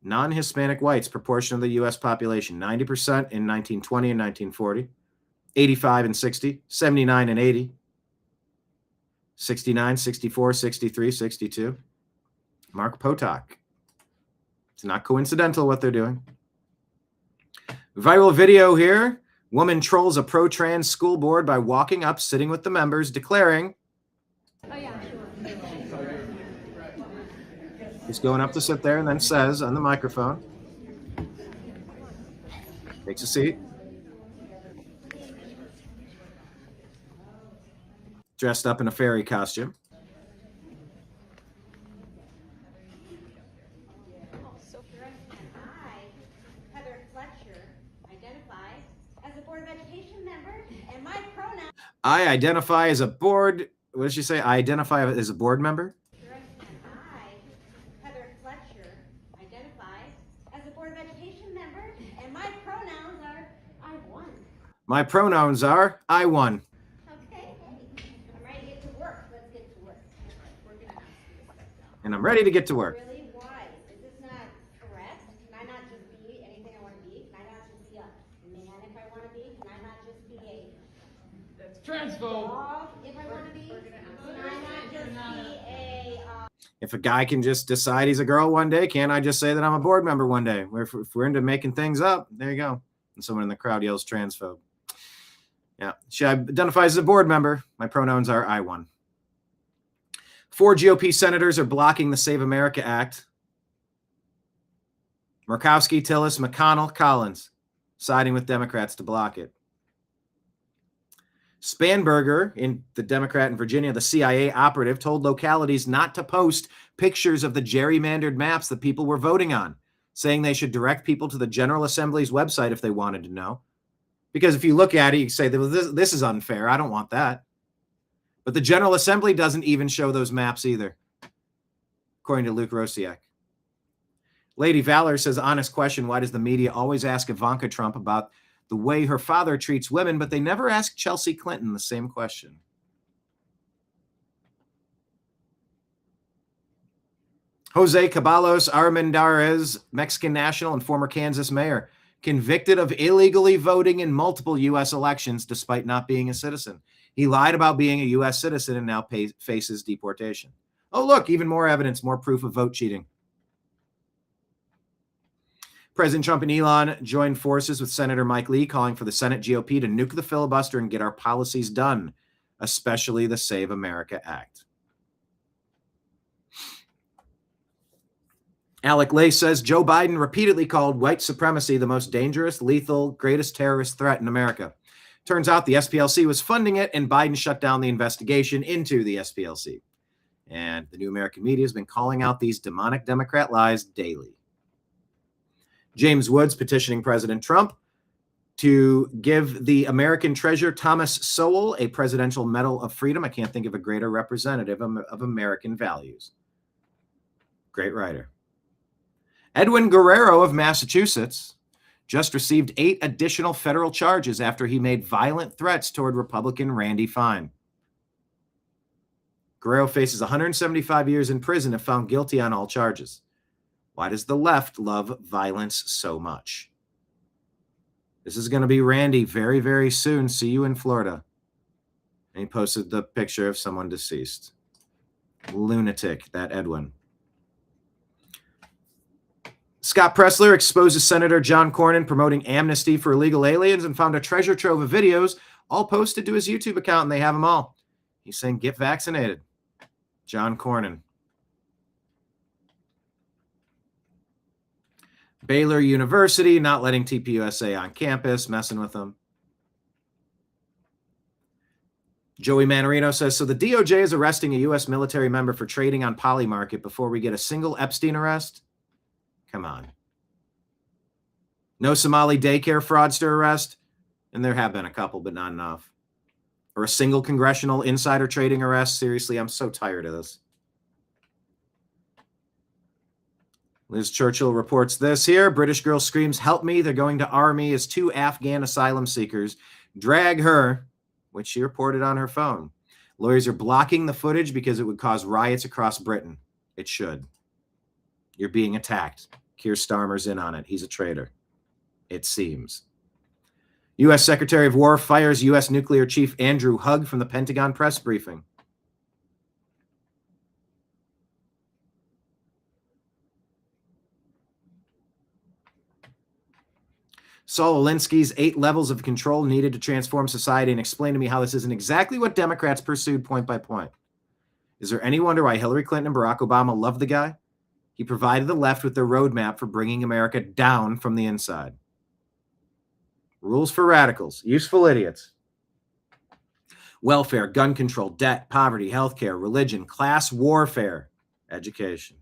Non-Hispanic whites, proportion of the U.S. population, 90% in 1920 and 1940, 85 and 60, 79 and 80, 69, 64, 63, 62. Mark Potok. It's not coincidental what they're doing. Viral video here. Woman trolls a pro-trans school board by walking up, sitting with the members, declaring. He's going up to sit there and then says on the microphone. Takes a seat. Dressed up in a fairy costume. I identify as a board. What did she say? I identify as a board member. My pronouns are I won. And I'm ready to get to work. Really? Why? Is this not correct? Can I not just be anything I want to be? Can I not just be a man if I want to be? Can I not just be a dog if I want to be? Can I not just be a... If a guy can just decide he's a girl one day, can't I just say that I'm a board member one day? If we're into making things up, there you go. And someone in the crowd yells transphobe. Yeah. She identifies as a board member. My pronouns are I won. 4 GOP senators are blocking the Save America Act. Murkowski, Tillis, McConnell, Collins siding with Democrats to block it. Spanberger, the Democrat in Virginia, the CIA operative, told localities not to post pictures of the gerrymandered maps that people were voting on, saying they should direct people to the General Assembly's website if they wanted to know. Because if you look at it, you say, this is unfair. I don't want that. But the General Assembly doesn't even show those maps either, according to Luke Rosiak. Lady Valor says, honest question, why does the media always ask Ivanka Trump about the way her father treats women, but they never ask Chelsea Clinton the same question? Jose Caballos Armendariz, Mexican national and former Kansas mayor, convicted of illegally voting in multiple U.S. elections despite not being a citizen. He lied about being a U.S. citizen and now faces deportation. Oh, look, even more evidence, more proof of vote cheating. President Trump and Elon joined forces with Senator Mike Lee, calling for the Senate GOP to nuke the filibuster and get our policies done, especially the Save America Act. Alec Lay says Joe Biden repeatedly called white supremacy the most dangerous, lethal, greatest terrorist threat in America. Turns out the SPLC was funding it, and Biden shut down the investigation into the SPLC. And the New American Media has been calling out these demonic Democrat lies daily. James Woods petitioning President Trump to give the American treasure Thomas Sowell a Presidential Medal of Freedom. I can't think of a greater representative of American values. Great writer. Edwin Guerrero of Massachusetts just received 8 additional federal charges after he made violent threats toward Republican Randy Fine. Guerrero faces 175 years in prison if found guilty on all charges. Why does the left love violence so much? This is going to be Randy very, very soon. See you in Florida. And he posted the picture of someone deceased. Lunatic, that Edwin. Scott Pressler exposes Senator John Cornyn promoting amnesty for illegal aliens and found a treasure trove of videos all posted to his YouTube account, and they have them all. He's saying, get vaccinated. John Cornyn. Baylor University not letting TPUSA on campus, messing with them. Joey Manarino says, so the DOJ is arresting a U.S. military member for trading on Polymarket before we get a single Epstein arrest? Come on. No Somali daycare fraudster arrest? And there have been a couple, but not enough. Or a single congressional insider trading arrest? Seriously, I'm so tired of this. Liz Churchill reports this here. British girl screams, help me. They're going to army as 2 Afghan asylum seekers drag her, which she reported on her phone. Lawyers are blocking the footage because it would cause riots across Britain. It should. You're being attacked. Keir Starmer's in on it. He's a traitor. It seems. U.S. Secretary of War fires U.S. nuclear chief Andrew Hugg from the Pentagon press briefing. Saul Alinsky's 8 levels of control needed to transform society, and explain to me how this isn't exactly what Democrats pursued point by point. Is there any wonder why Hillary Clinton and Barack Obama loved the guy? He provided the left with their roadmap for bringing America down from the inside. Rules for radicals, useful idiots. Welfare, gun control, debt, poverty, healthcare, religion, class warfare, education.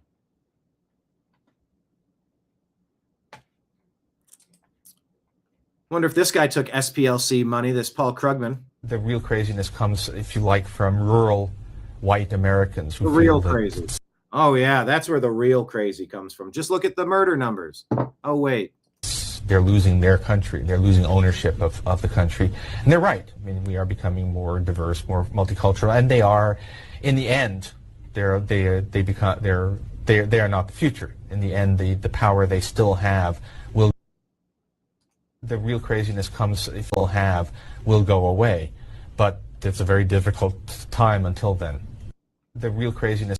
Wonder if this guy took SPLC money, this Paul Krugman. The real craziness comes, if you like, from rural white Americans. Who the real crazy. Oh, yeah, that's where the real crazy comes from. Just look at the murder numbers. Oh, wait. they're losing their country. They're losing ownership of the country. And they're right. I mean, we are becoming more diverse, more multicultural, and they are, in the end, they are not the future. In the end, the power they still have will. The real craziness will go away, but it's a very difficult time until then. The real craziness.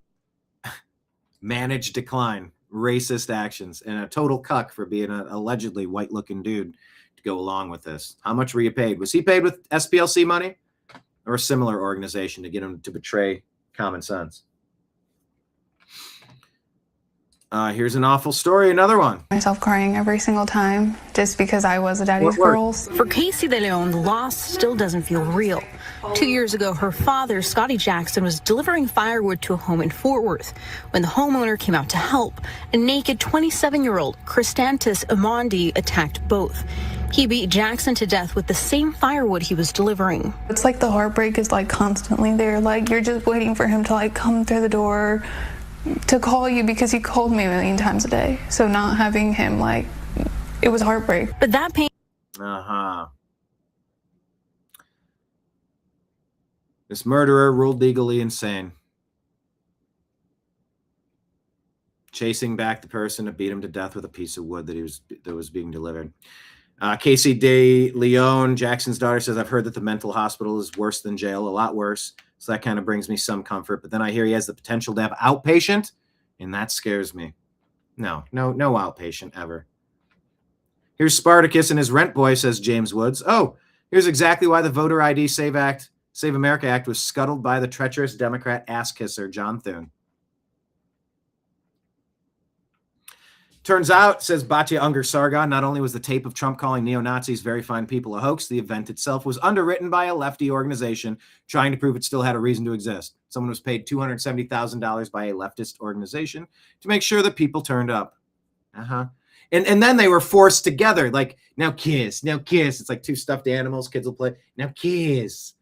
Managed decline, racist actions, and a total cuck for being an allegedly white-looking dude to go along with this. How much were you paid? Was he paid with SPLC money or a similar organization to get him to betray common sense? Here's an awful story, another one. Myself crying every single time just because I was a daddy's girls. For Casey De Leon, the loss still doesn't feel real. 2 years ago, her father, Scotty Jackson, was delivering firewood to a home in Fort Worth. When the homeowner came out to help, a naked 27-year-old Christantis Amondi attacked both. He beat Jackson to death with the same firewood he was delivering. It's like the heartbreak is like constantly there. Like you're just waiting for him to like come through the door to call you, because he called me a million times a day. So not having him, like, it was heartbreak. But that pain. This murderer ruled legally insane. Chasing back the person to beat him to death with a piece of wood that was being delivered. Casey De Leon, Jackson's daughter, says, I've heard that the mental hospital is worse than jail, a lot worse. So that kind of brings me some comfort. But then I hear he has the potential to have outpatient, and that scares me. No outpatient ever. Here's Spartacus and his rent boy, says James Woods. Oh, here's exactly why the Voter ID Save America Act was scuttled by the treacherous Democrat ass-kisser, John Thune. Turns out, says Batya Unger Sargon, not only was the tape of Trump calling neo-Nazis very fine people a hoax, the event itself was underwritten by a lefty organization trying to prove it still had a reason to exist. Someone was paid $270,000 by a leftist organization to make sure that people turned up. And then they were forced together, like, now kiss. It's like two stuffed animals, kids will play. Now kiss.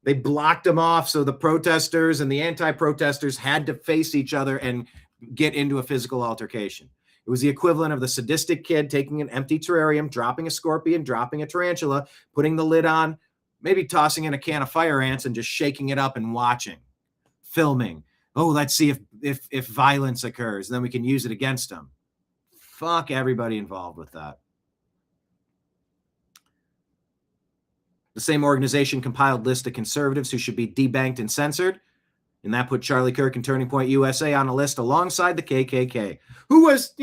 They blocked them off so the protesters and the anti-protesters had to face each other and get into a physical altercation. It was the equivalent of the sadistic kid taking an empty terrarium, dropping a scorpion, dropping a tarantula, putting the lid on, maybe tossing in a can of fire ants and just shaking it up and watching, filming. Oh, let's see if violence occurs, and then we can use it against them. Fuck everybody involved with that. The same organization compiled lists of conservatives who should be debanked and censored. And that put Charlie Kirk and Turning Point USA on a list alongside the KKK, who was,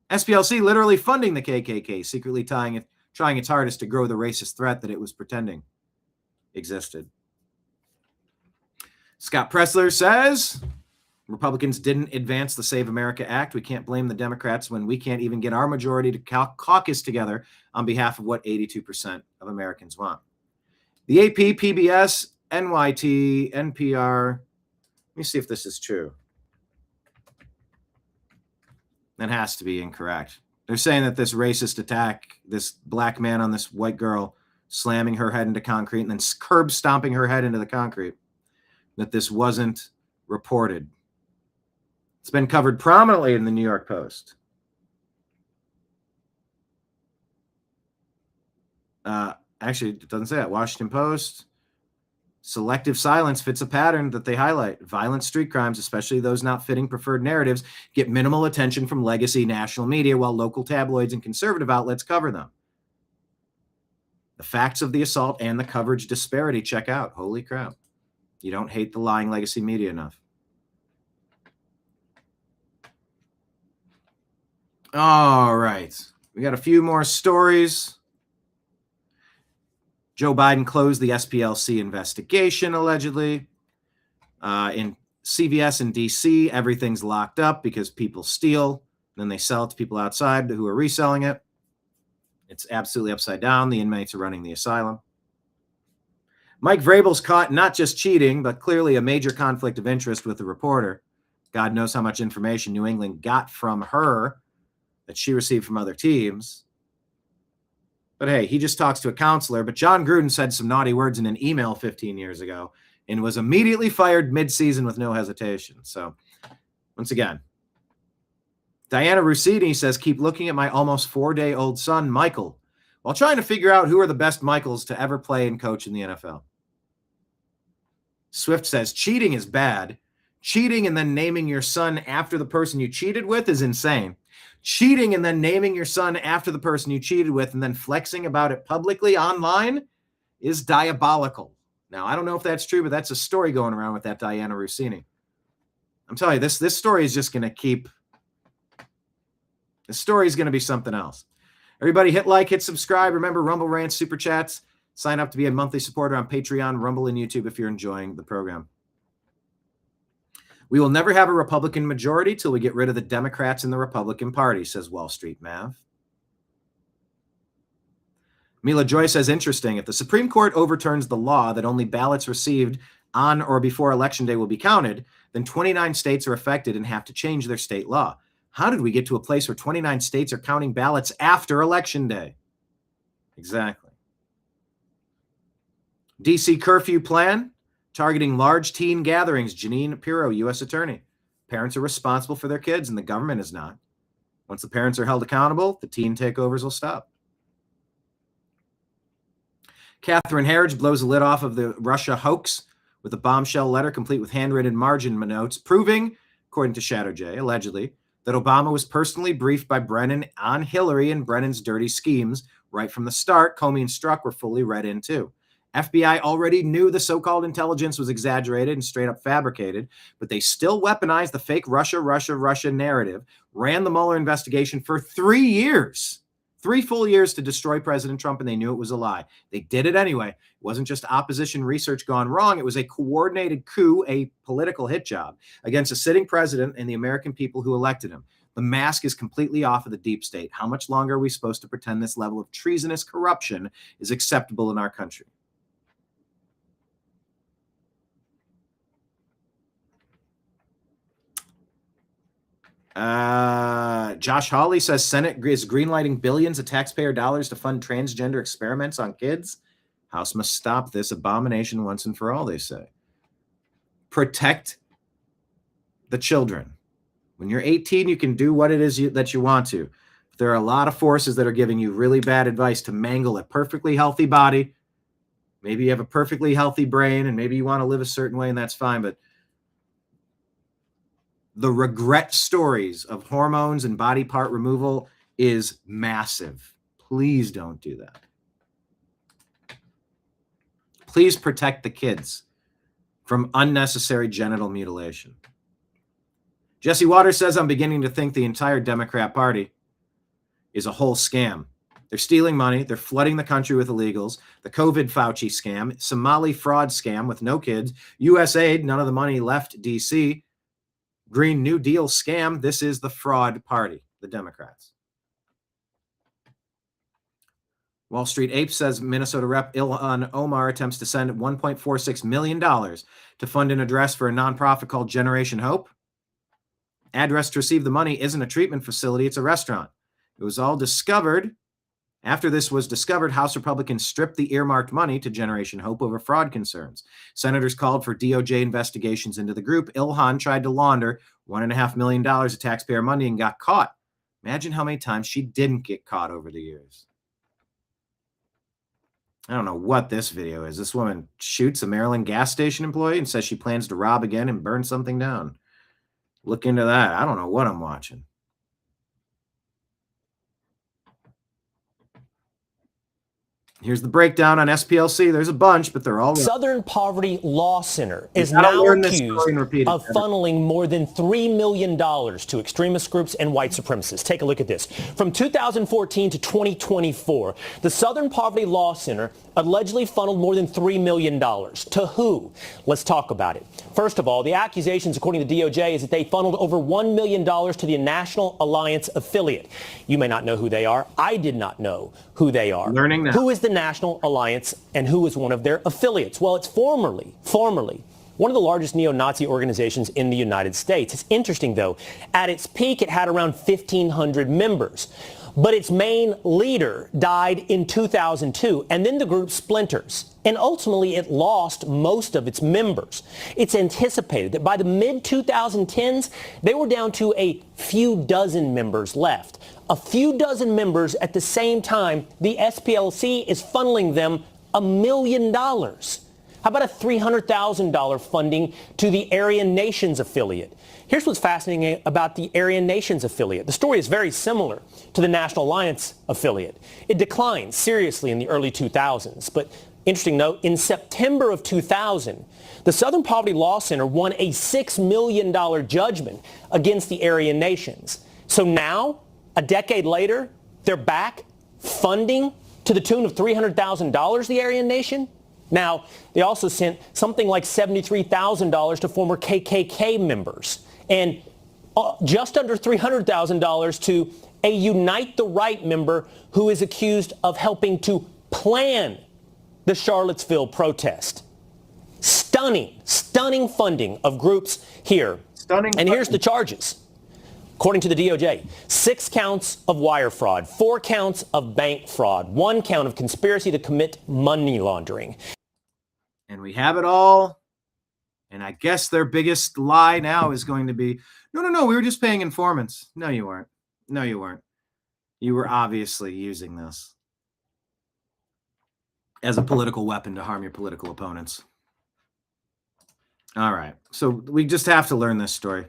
SPLC literally funding the KKK, secretly trying its hardest to grow the racist threat that it was pretending existed. Scott Pressler says, Republicans didn't advance the Save America Act. We can't blame the Democrats when we can't even get our majority to caucus together on behalf of what 82% of Americans want. The AP, PBS, NYT, NPR. Let me see if this is true. That has to be incorrect. They're saying that this racist attack, this black man on this white girl slamming her head into concrete and then curb stomping her head into the concrete, that this wasn't reported. It's been covered prominently in the New York Post. Actually, it doesn't say that. Washington Post. Selective silence fits a pattern that they highlight. Violent street crimes, especially those not fitting preferred narratives, get minimal attention from legacy national media while local tabloids and conservative outlets cover them. The facts of the assault and the coverage disparity check out. Holy crap. You don't hate the lying legacy media enough. All right. We got a few more stories. Joe Biden closed the SPLC investigation, allegedly. In CVS in D.C., everything's locked up because people steal. Then they sell it to people outside who are reselling it. It's absolutely upside down. The inmates are running the asylum. Mike Vrabel's caught not just cheating, but clearly a major conflict of interest with the reporter. God knows how much information New England got from her that she received from other teams. But hey, he just talks to a counselor. But John Gruden said some naughty words in an email 15 years ago and was immediately fired mid-season with no hesitation. So once again, Diana Rossini says, keep looking at my almost 4-day-old son, Michael, while trying to figure out who are the best Michaels to ever play and coach in the NFL. Swift says, cheating is bad. Cheating and then naming your son after the person you cheated with is insane. Cheating and then naming your son after the person you cheated with and then flexing about it publicly online is diabolical. Now, I don't know if that's true, but that's a story going around with that Diana Rossini. I'm telling you, this story is just going to keep... The story is going to be something else. Everybody hit like, hit subscribe. Remember, Rumble Rants, Super Chats. Sign up to be a monthly supporter on Patreon, Rumble, and YouTube if you're enjoying the program. We will never have a Republican majority till we get rid of the Democrats in the Republican Party, says Wall Street Mav. Mila Joy says, interesting. If the Supreme Court overturns the law that only ballots received on or before Election Day will be counted, then 29 states are affected and have to change their state law. How did we get to a place where 29 states are counting ballots after Election Day? Exactly. DC curfew plan targeting large teen gatherings. Janine Pirro, U.S. Attorney. Parents are responsible for their kids and the government is not. Once the parents are held accountable, the teen takeovers will stop. Catherine Herridge blows the lid off of the Russia hoax with a bombshell letter complete with handwritten margin notes proving, according to Shadow J, allegedly, that Obama was personally briefed by Brennan on Hillary and Brennan's dirty schemes. Right from the start, Comey and Strzok were fully read in too. FBI already knew the so-called intelligence was exaggerated and straight up fabricated, but they still weaponized the fake Russia narrative, ran the Mueller investigation for 3 years, 3 full years to destroy President Trump, and they knew it was a lie. They did it anyway. It wasn't just opposition research gone wrong. It was a coordinated coup, a political hit job against a sitting president and the American people who elected him. The mask is completely off of the deep state. How much longer are we supposed to pretend this level of treasonous corruption is acceptable in our country? Josh Hawley says Senate is greenlighting billions of taxpayer dollars to fund transgender experiments on kids. House must stop this abomination once and for all, they say. Protect the children. When you're 18, you can do what it is that you want to. But there are a lot of forces that are giving you really bad advice to mangle a perfectly healthy body. Maybe you have a perfectly healthy brain and maybe you want to live a certain way and that's fine, but the regret stories of hormones and body part removal is massive. Please don't do that. Please protect the kids from unnecessary genital mutilation. Jesse Waters says, I'm beginning to think the entire Democrat Party is a whole scam. They're stealing money. They're flooding the country with illegals. The COVID Fauci scam, Somali fraud scam with no kids, USAID, none of the money left D.C., Green New Deal scam. This is the fraud party, the Democrats. Wall Street Ape says Minnesota Rep Ilhan Omar attempts to send $1.46 million to fund an address for a nonprofit called Generation Hope. Address to receive the money isn't a treatment facility, it's a restaurant. It was all discovered. After this was discovered, House Republicans stripped the earmarked money to Generation Hope over fraud concerns. Senators called for DOJ investigations into the group. Ilhan tried to launder $1.5 million of taxpayer money and got caught. Imagine how many times she didn't get caught over the years. I don't know what this video is. This woman shoots a Maryland gas station employee and says she plans to rob again and burn something down. Look into that. I don't know what I'm watching. Here's the breakdown on SPLC. There's a bunch, but they're all... Southern Poverty Law Center is now accused of funneling more than $3 million to extremist groups and white supremacists. Take a look at this. From 2014 to 2024, the Southern Poverty Law Center allegedly funneled more than $3 million. To who? Let's talk about it. First of all, the accusations, according to DOJ, is that they funneled over $1 million to the National Alliance affiliate. You may not know who they are. I did not know who they are. Learning now. Who is the National Alliance and who is one of their affiliates? Well, it's formerly one of the largest neo-Nazi organizations in the United States. It's interesting, though. At its peak, it had around 1,500 members. but its main leader died in 2002, and then the group splinters, and ultimately it lost most of its members. It's anticipated that by the mid-2010s, they were down to a few dozen members left. A few dozen members at the same time the SPLC is funneling them $1 million. How about a $300,000 funding to the Aryan Nations affiliate? Here's what's fascinating about the Aryan Nations affiliate. The story is very similar to the National Alliance affiliate. It declined seriously in the early 2000s. But interesting note, in September of 2000, the Southern Poverty Law Center won a $6 million judgment against the Aryan Nations. So now, a decade later, they're back funding to the tune of $300,000 the Aryan Nation? Now, they also sent something like $73,000 to former KKK members and just under $300,000 to a Unite the Right member who is accused of helping to plan the Charlottesville protest. Stunning funding of groups here. And here's the charges. According to the DOJ, 6 counts of wire fraud, 4 counts of bank fraud, 1 count of conspiracy to commit money laundering. And we have it all. And I guess their biggest lie now is going to be, no, we were just paying informants. No, you weren't. No, you weren't. You were obviously using this as a political weapon to harm your political opponents. All right. So we just have to learn this story.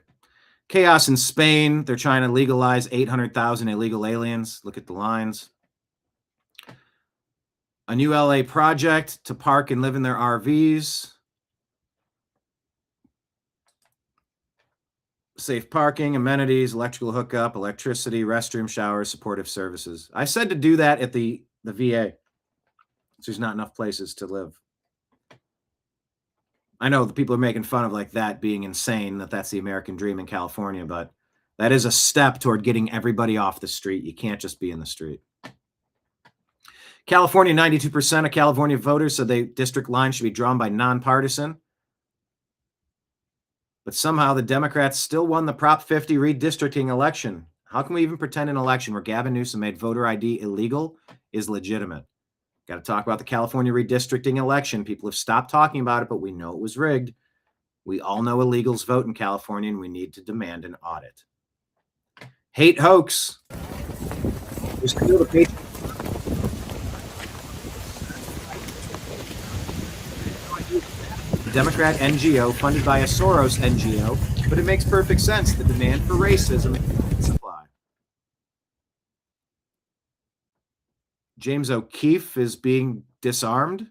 Chaos in Spain. They're trying to legalize 800,000 illegal aliens. Look at the lines. A new LA project to park and live in their RVs. Safe parking, amenities, electrical hookup, electricity, restroom, showers, supportive services. I said to do that at the VA. So there's not enough places to live. I know the people are making fun of like that being insane, that's the American dream in California, but that is a step toward getting everybody off the street. You can't just be in the street. California, 92% of California voters said the district line should be drawn by nonpartisan. But somehow the Democrats still won the Prop 50 redistricting election. How can we even pretend an election where Gavin Newsom made voter ID illegal is legitimate? Got to talk about the California redistricting election. People have stopped talking about it, but we know it was rigged. We all know illegals vote in California, and we need to demand an audit. Hate hoax. Just feel the patient. Democrat NGO funded by a Soros NGO, but it makes perfect sense. The demand for racism is supply. James O'Keefe is being disarmed,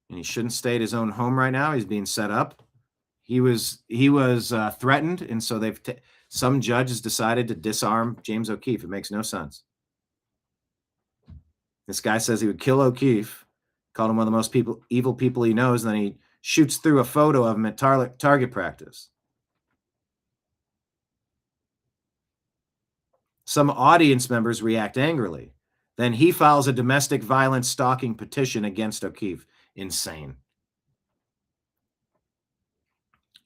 and he shouldn't stay at his own home right now. He's being set up. He was threatened, and so some judge has decided to disarm James O'Keefe. It makes no sense. This guy says he would kill O'Keefe, called him one of the most evil people he knows, and then he shoots through a photo of him at target practice. Some audience members react angrily. Then he files a domestic violence stalking petition against O'Keefe. Insane.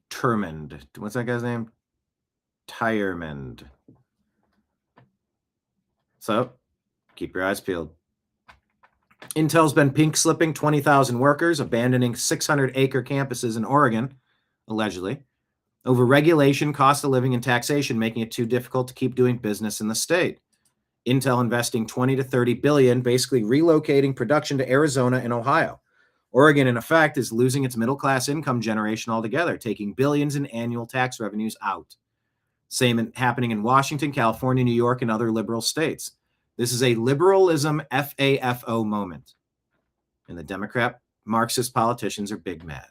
Termend. What's that guy's name? Tyremend. So, keep your eyes peeled. Intel's been pink slipping 20,000 workers, abandoning 600-acre campuses in Oregon, allegedly, over regulation, cost of living, and taxation, making it too difficult to keep doing business in the state. Intel investing 20 to 30 billion, basically relocating production to Arizona and Ohio. Oregon, in effect, is losing its middle-class income generation altogether, taking billions in annual tax revenues out. Same happening in Washington, California, New York, and other liberal states. This is a liberalism FAFO moment. And the Democrat Marxist politicians are big mad.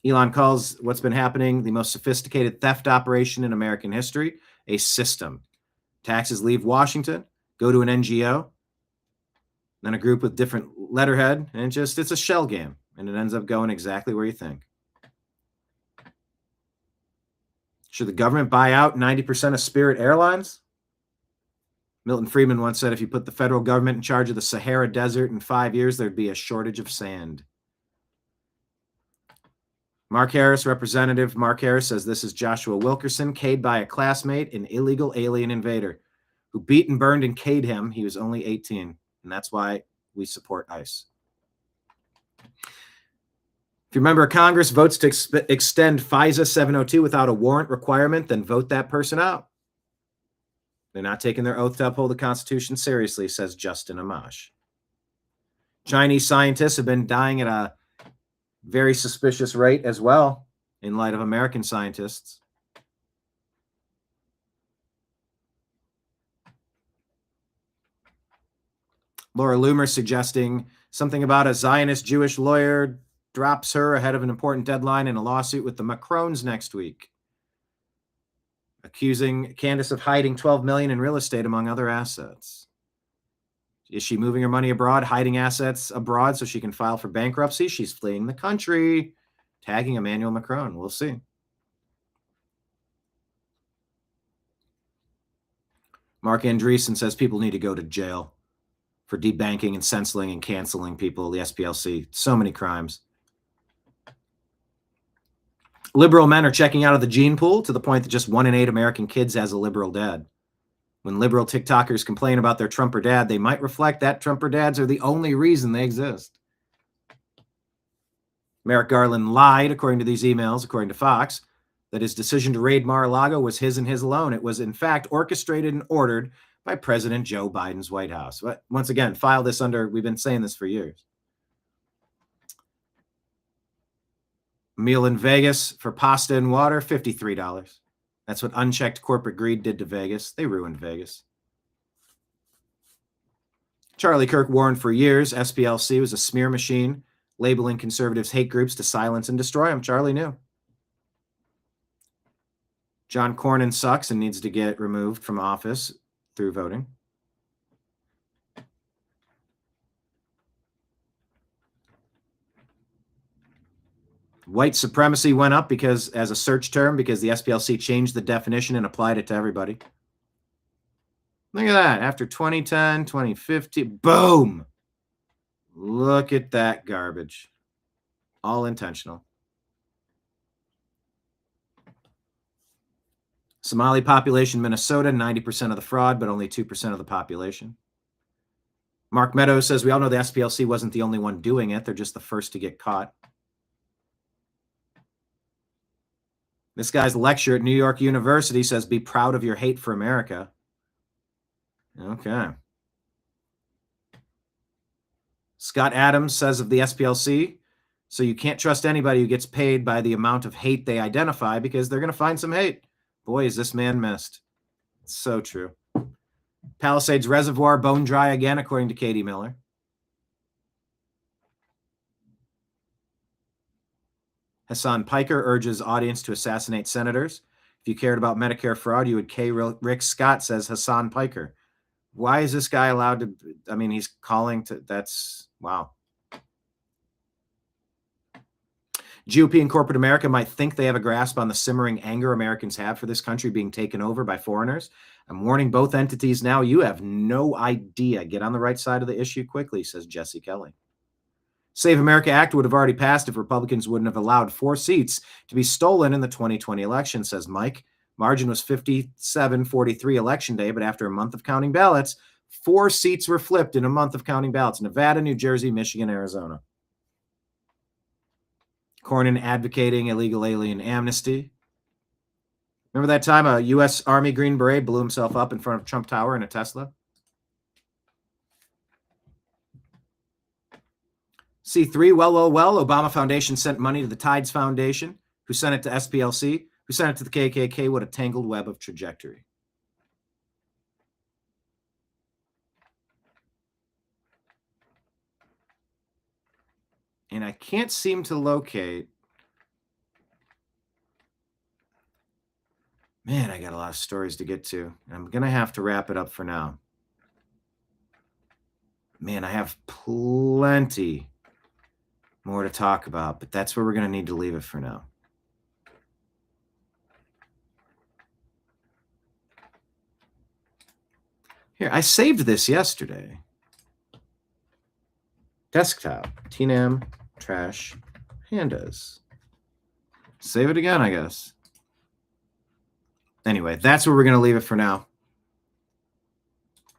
Elon calls what's been happening the most sophisticated theft operation in American history, a system. Taxes leave Washington, go to an NGO, then a group with different letterhead, and it's a shell game. And it ends up going exactly where you think. Should the government buy out 90% of Spirit Airlines? Milton Friedman once said if you put the federal government in charge of the Sahara Desert in 5 years, there'd be a shortage of sand. Representative Mark Harris says this is Joshua Wilkerson, K'd by a classmate, an illegal alien invader who beat and burned and K'd him. He was only 18, and that's why we support ICE. If your member of Congress votes to extend FISA 702 without a warrant requirement, then vote that person out. They're not taking their oath to uphold the Constitution seriously, says Justin Amash. Chinese scientists have been dying at a very suspicious rate as well, in light of American scientists. Laura Loomer suggesting something about a Zionist Jewish lawyer drops her ahead of an important deadline in a lawsuit with the Macrons next week, accusing Candace of hiding $12 million in real estate, among other assets. Is she moving her money abroad, hiding assets abroad so she can file for bankruptcy? She's fleeing the country, tagging Emmanuel Macron. We'll see. Mark Andreessen says people need to go to jail for debanking and censoring and canceling people, the SPLC. So many crimes. Liberal men are checking out of the gene pool to the point that just 1 in 8 American kids has a liberal dad. When liberal TikTokers complain about their Trumper dad, they might reflect that Trumper dads are the only reason they exist. Merrick Garland lied, according to these emails, according to Fox, that his decision to raid Mar-a-Lago was his and his alone. It was, in fact, orchestrated and ordered by President Joe Biden's White House. But once again, file this under, we've been saying this for years. Meal in Vegas for pasta and water, $53. That's what unchecked corporate greed did to Vegas. They ruined Vegas. Charlie Kirk warned for years SPLC was a smear machine, labeling conservatives hate groups to silence and destroy them. Charlie knew. John Cornyn sucks and needs to get removed from office through voting. White supremacy went up because, as a search term, because the SPLC changed the definition and applied it to everybody. Look at that. After 2010, 2050, boom. Look at that garbage. All intentional. Somali population, Minnesota, 90% of the fraud, but only 2% of the population. Mark Meadows says, we all know the SPLC wasn't the only one doing it. They're just the first to get caught. This guy's lecture at New York University says, be proud of your hate for America. Okay. Scott Adams says of the SPLC, so you can't trust anybody who gets paid by the amount of hate they identify because they're going to find some hate. Boy, is this man missed. It's so true. Palisades Reservoir bone dry again, according to Katie Miller. Hassan Piker urges audience to assassinate senators. If you cared about Medicare fraud, you would K. Rick Scott, says Hassan Piker. Why is this guy allowed to? I mean, he's calling to, that's, wow. GOP and corporate America might think they have a grasp on the simmering anger Americans have for this country being taken over by foreigners. I'm warning both entities now, you have no idea. Get on the right side of the issue quickly, says Jesse Kelly. Save America Act would have already passed if Republicans wouldn't have allowed 4 seats to be stolen in the 2020 election, says Mike. Margin was 57-43 election day, but after a month of counting ballots, 4 seats were flipped in a month of counting ballots. Nevada, New Jersey, Michigan, Arizona. Cornyn advocating illegal alien amnesty. Remember that time a U.S. Army Green Beret blew himself up in front of Trump Tower in a Tesla? C3, well, Obama Foundation sent money to the Tides Foundation, who sent it to SPLC, who sent it to the KKK. What a tangled web of trajectory. And I can't seem to locate. Man, I got a lot of stories to get to. I'm going to have to wrap it up for now. Man, I have plenty more to talk about, but that's where we're going to need to leave it for now. Here, I saved this yesterday. Desktop, TNAM, trash, pandas. Save it again, I guess. Anyway, that's where we're going to leave it for now.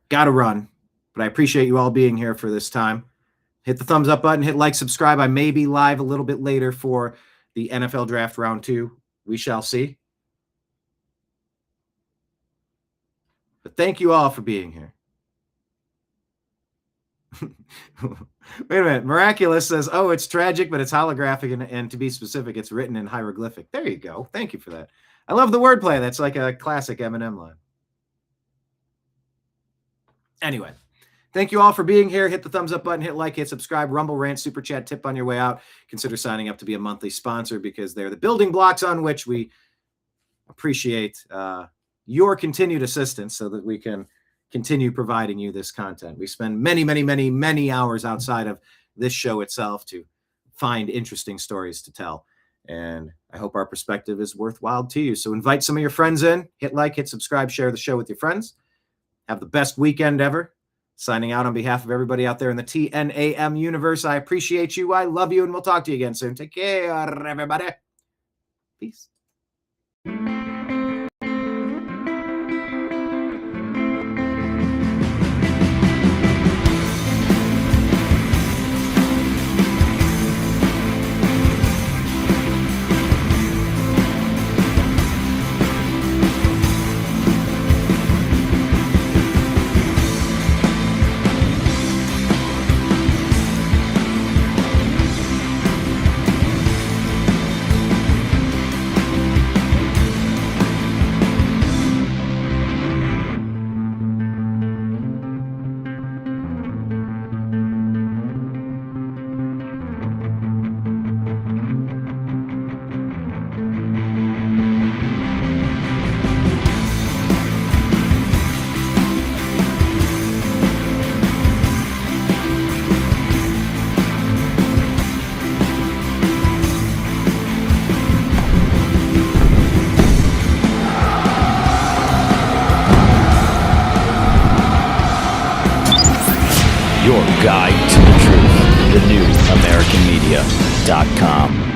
Got to run, but I appreciate you all being here for this time. Hit the thumbs up button, hit like, subscribe. I may be live a little bit later for the NFL Draft Round 2. We shall see. But thank you all for being here. Wait a minute. Miraculous says, oh, it's tragic, but it's holographic, and to be specific, it's written in hieroglyphic. There you go. Thank you for that. I love the wordplay. That's like a classic Eminem line. Anyway, thank you all for being here. Hit the thumbs up button, hit like, hit subscribe, Rumble, Rant, Super Chat, tip on your way out. Consider signing up to be a monthly sponsor because they're the building blocks on which we appreciate your continued assistance so that we can continue providing you this content. We spend many, many, many, many hours outside of this show itself to find interesting stories to tell. And I hope our perspective is worthwhile to you. So invite some of your friends in, hit like, hit subscribe, share the show with your friends. Have the best weekend ever. Signing out on behalf of everybody out there in the TNAM universe. I appreciate you. I love you. And we'll talk to you again soon. Take care, everybody. Peace. Your guide to the truth. TheNewAmericanMedia.com.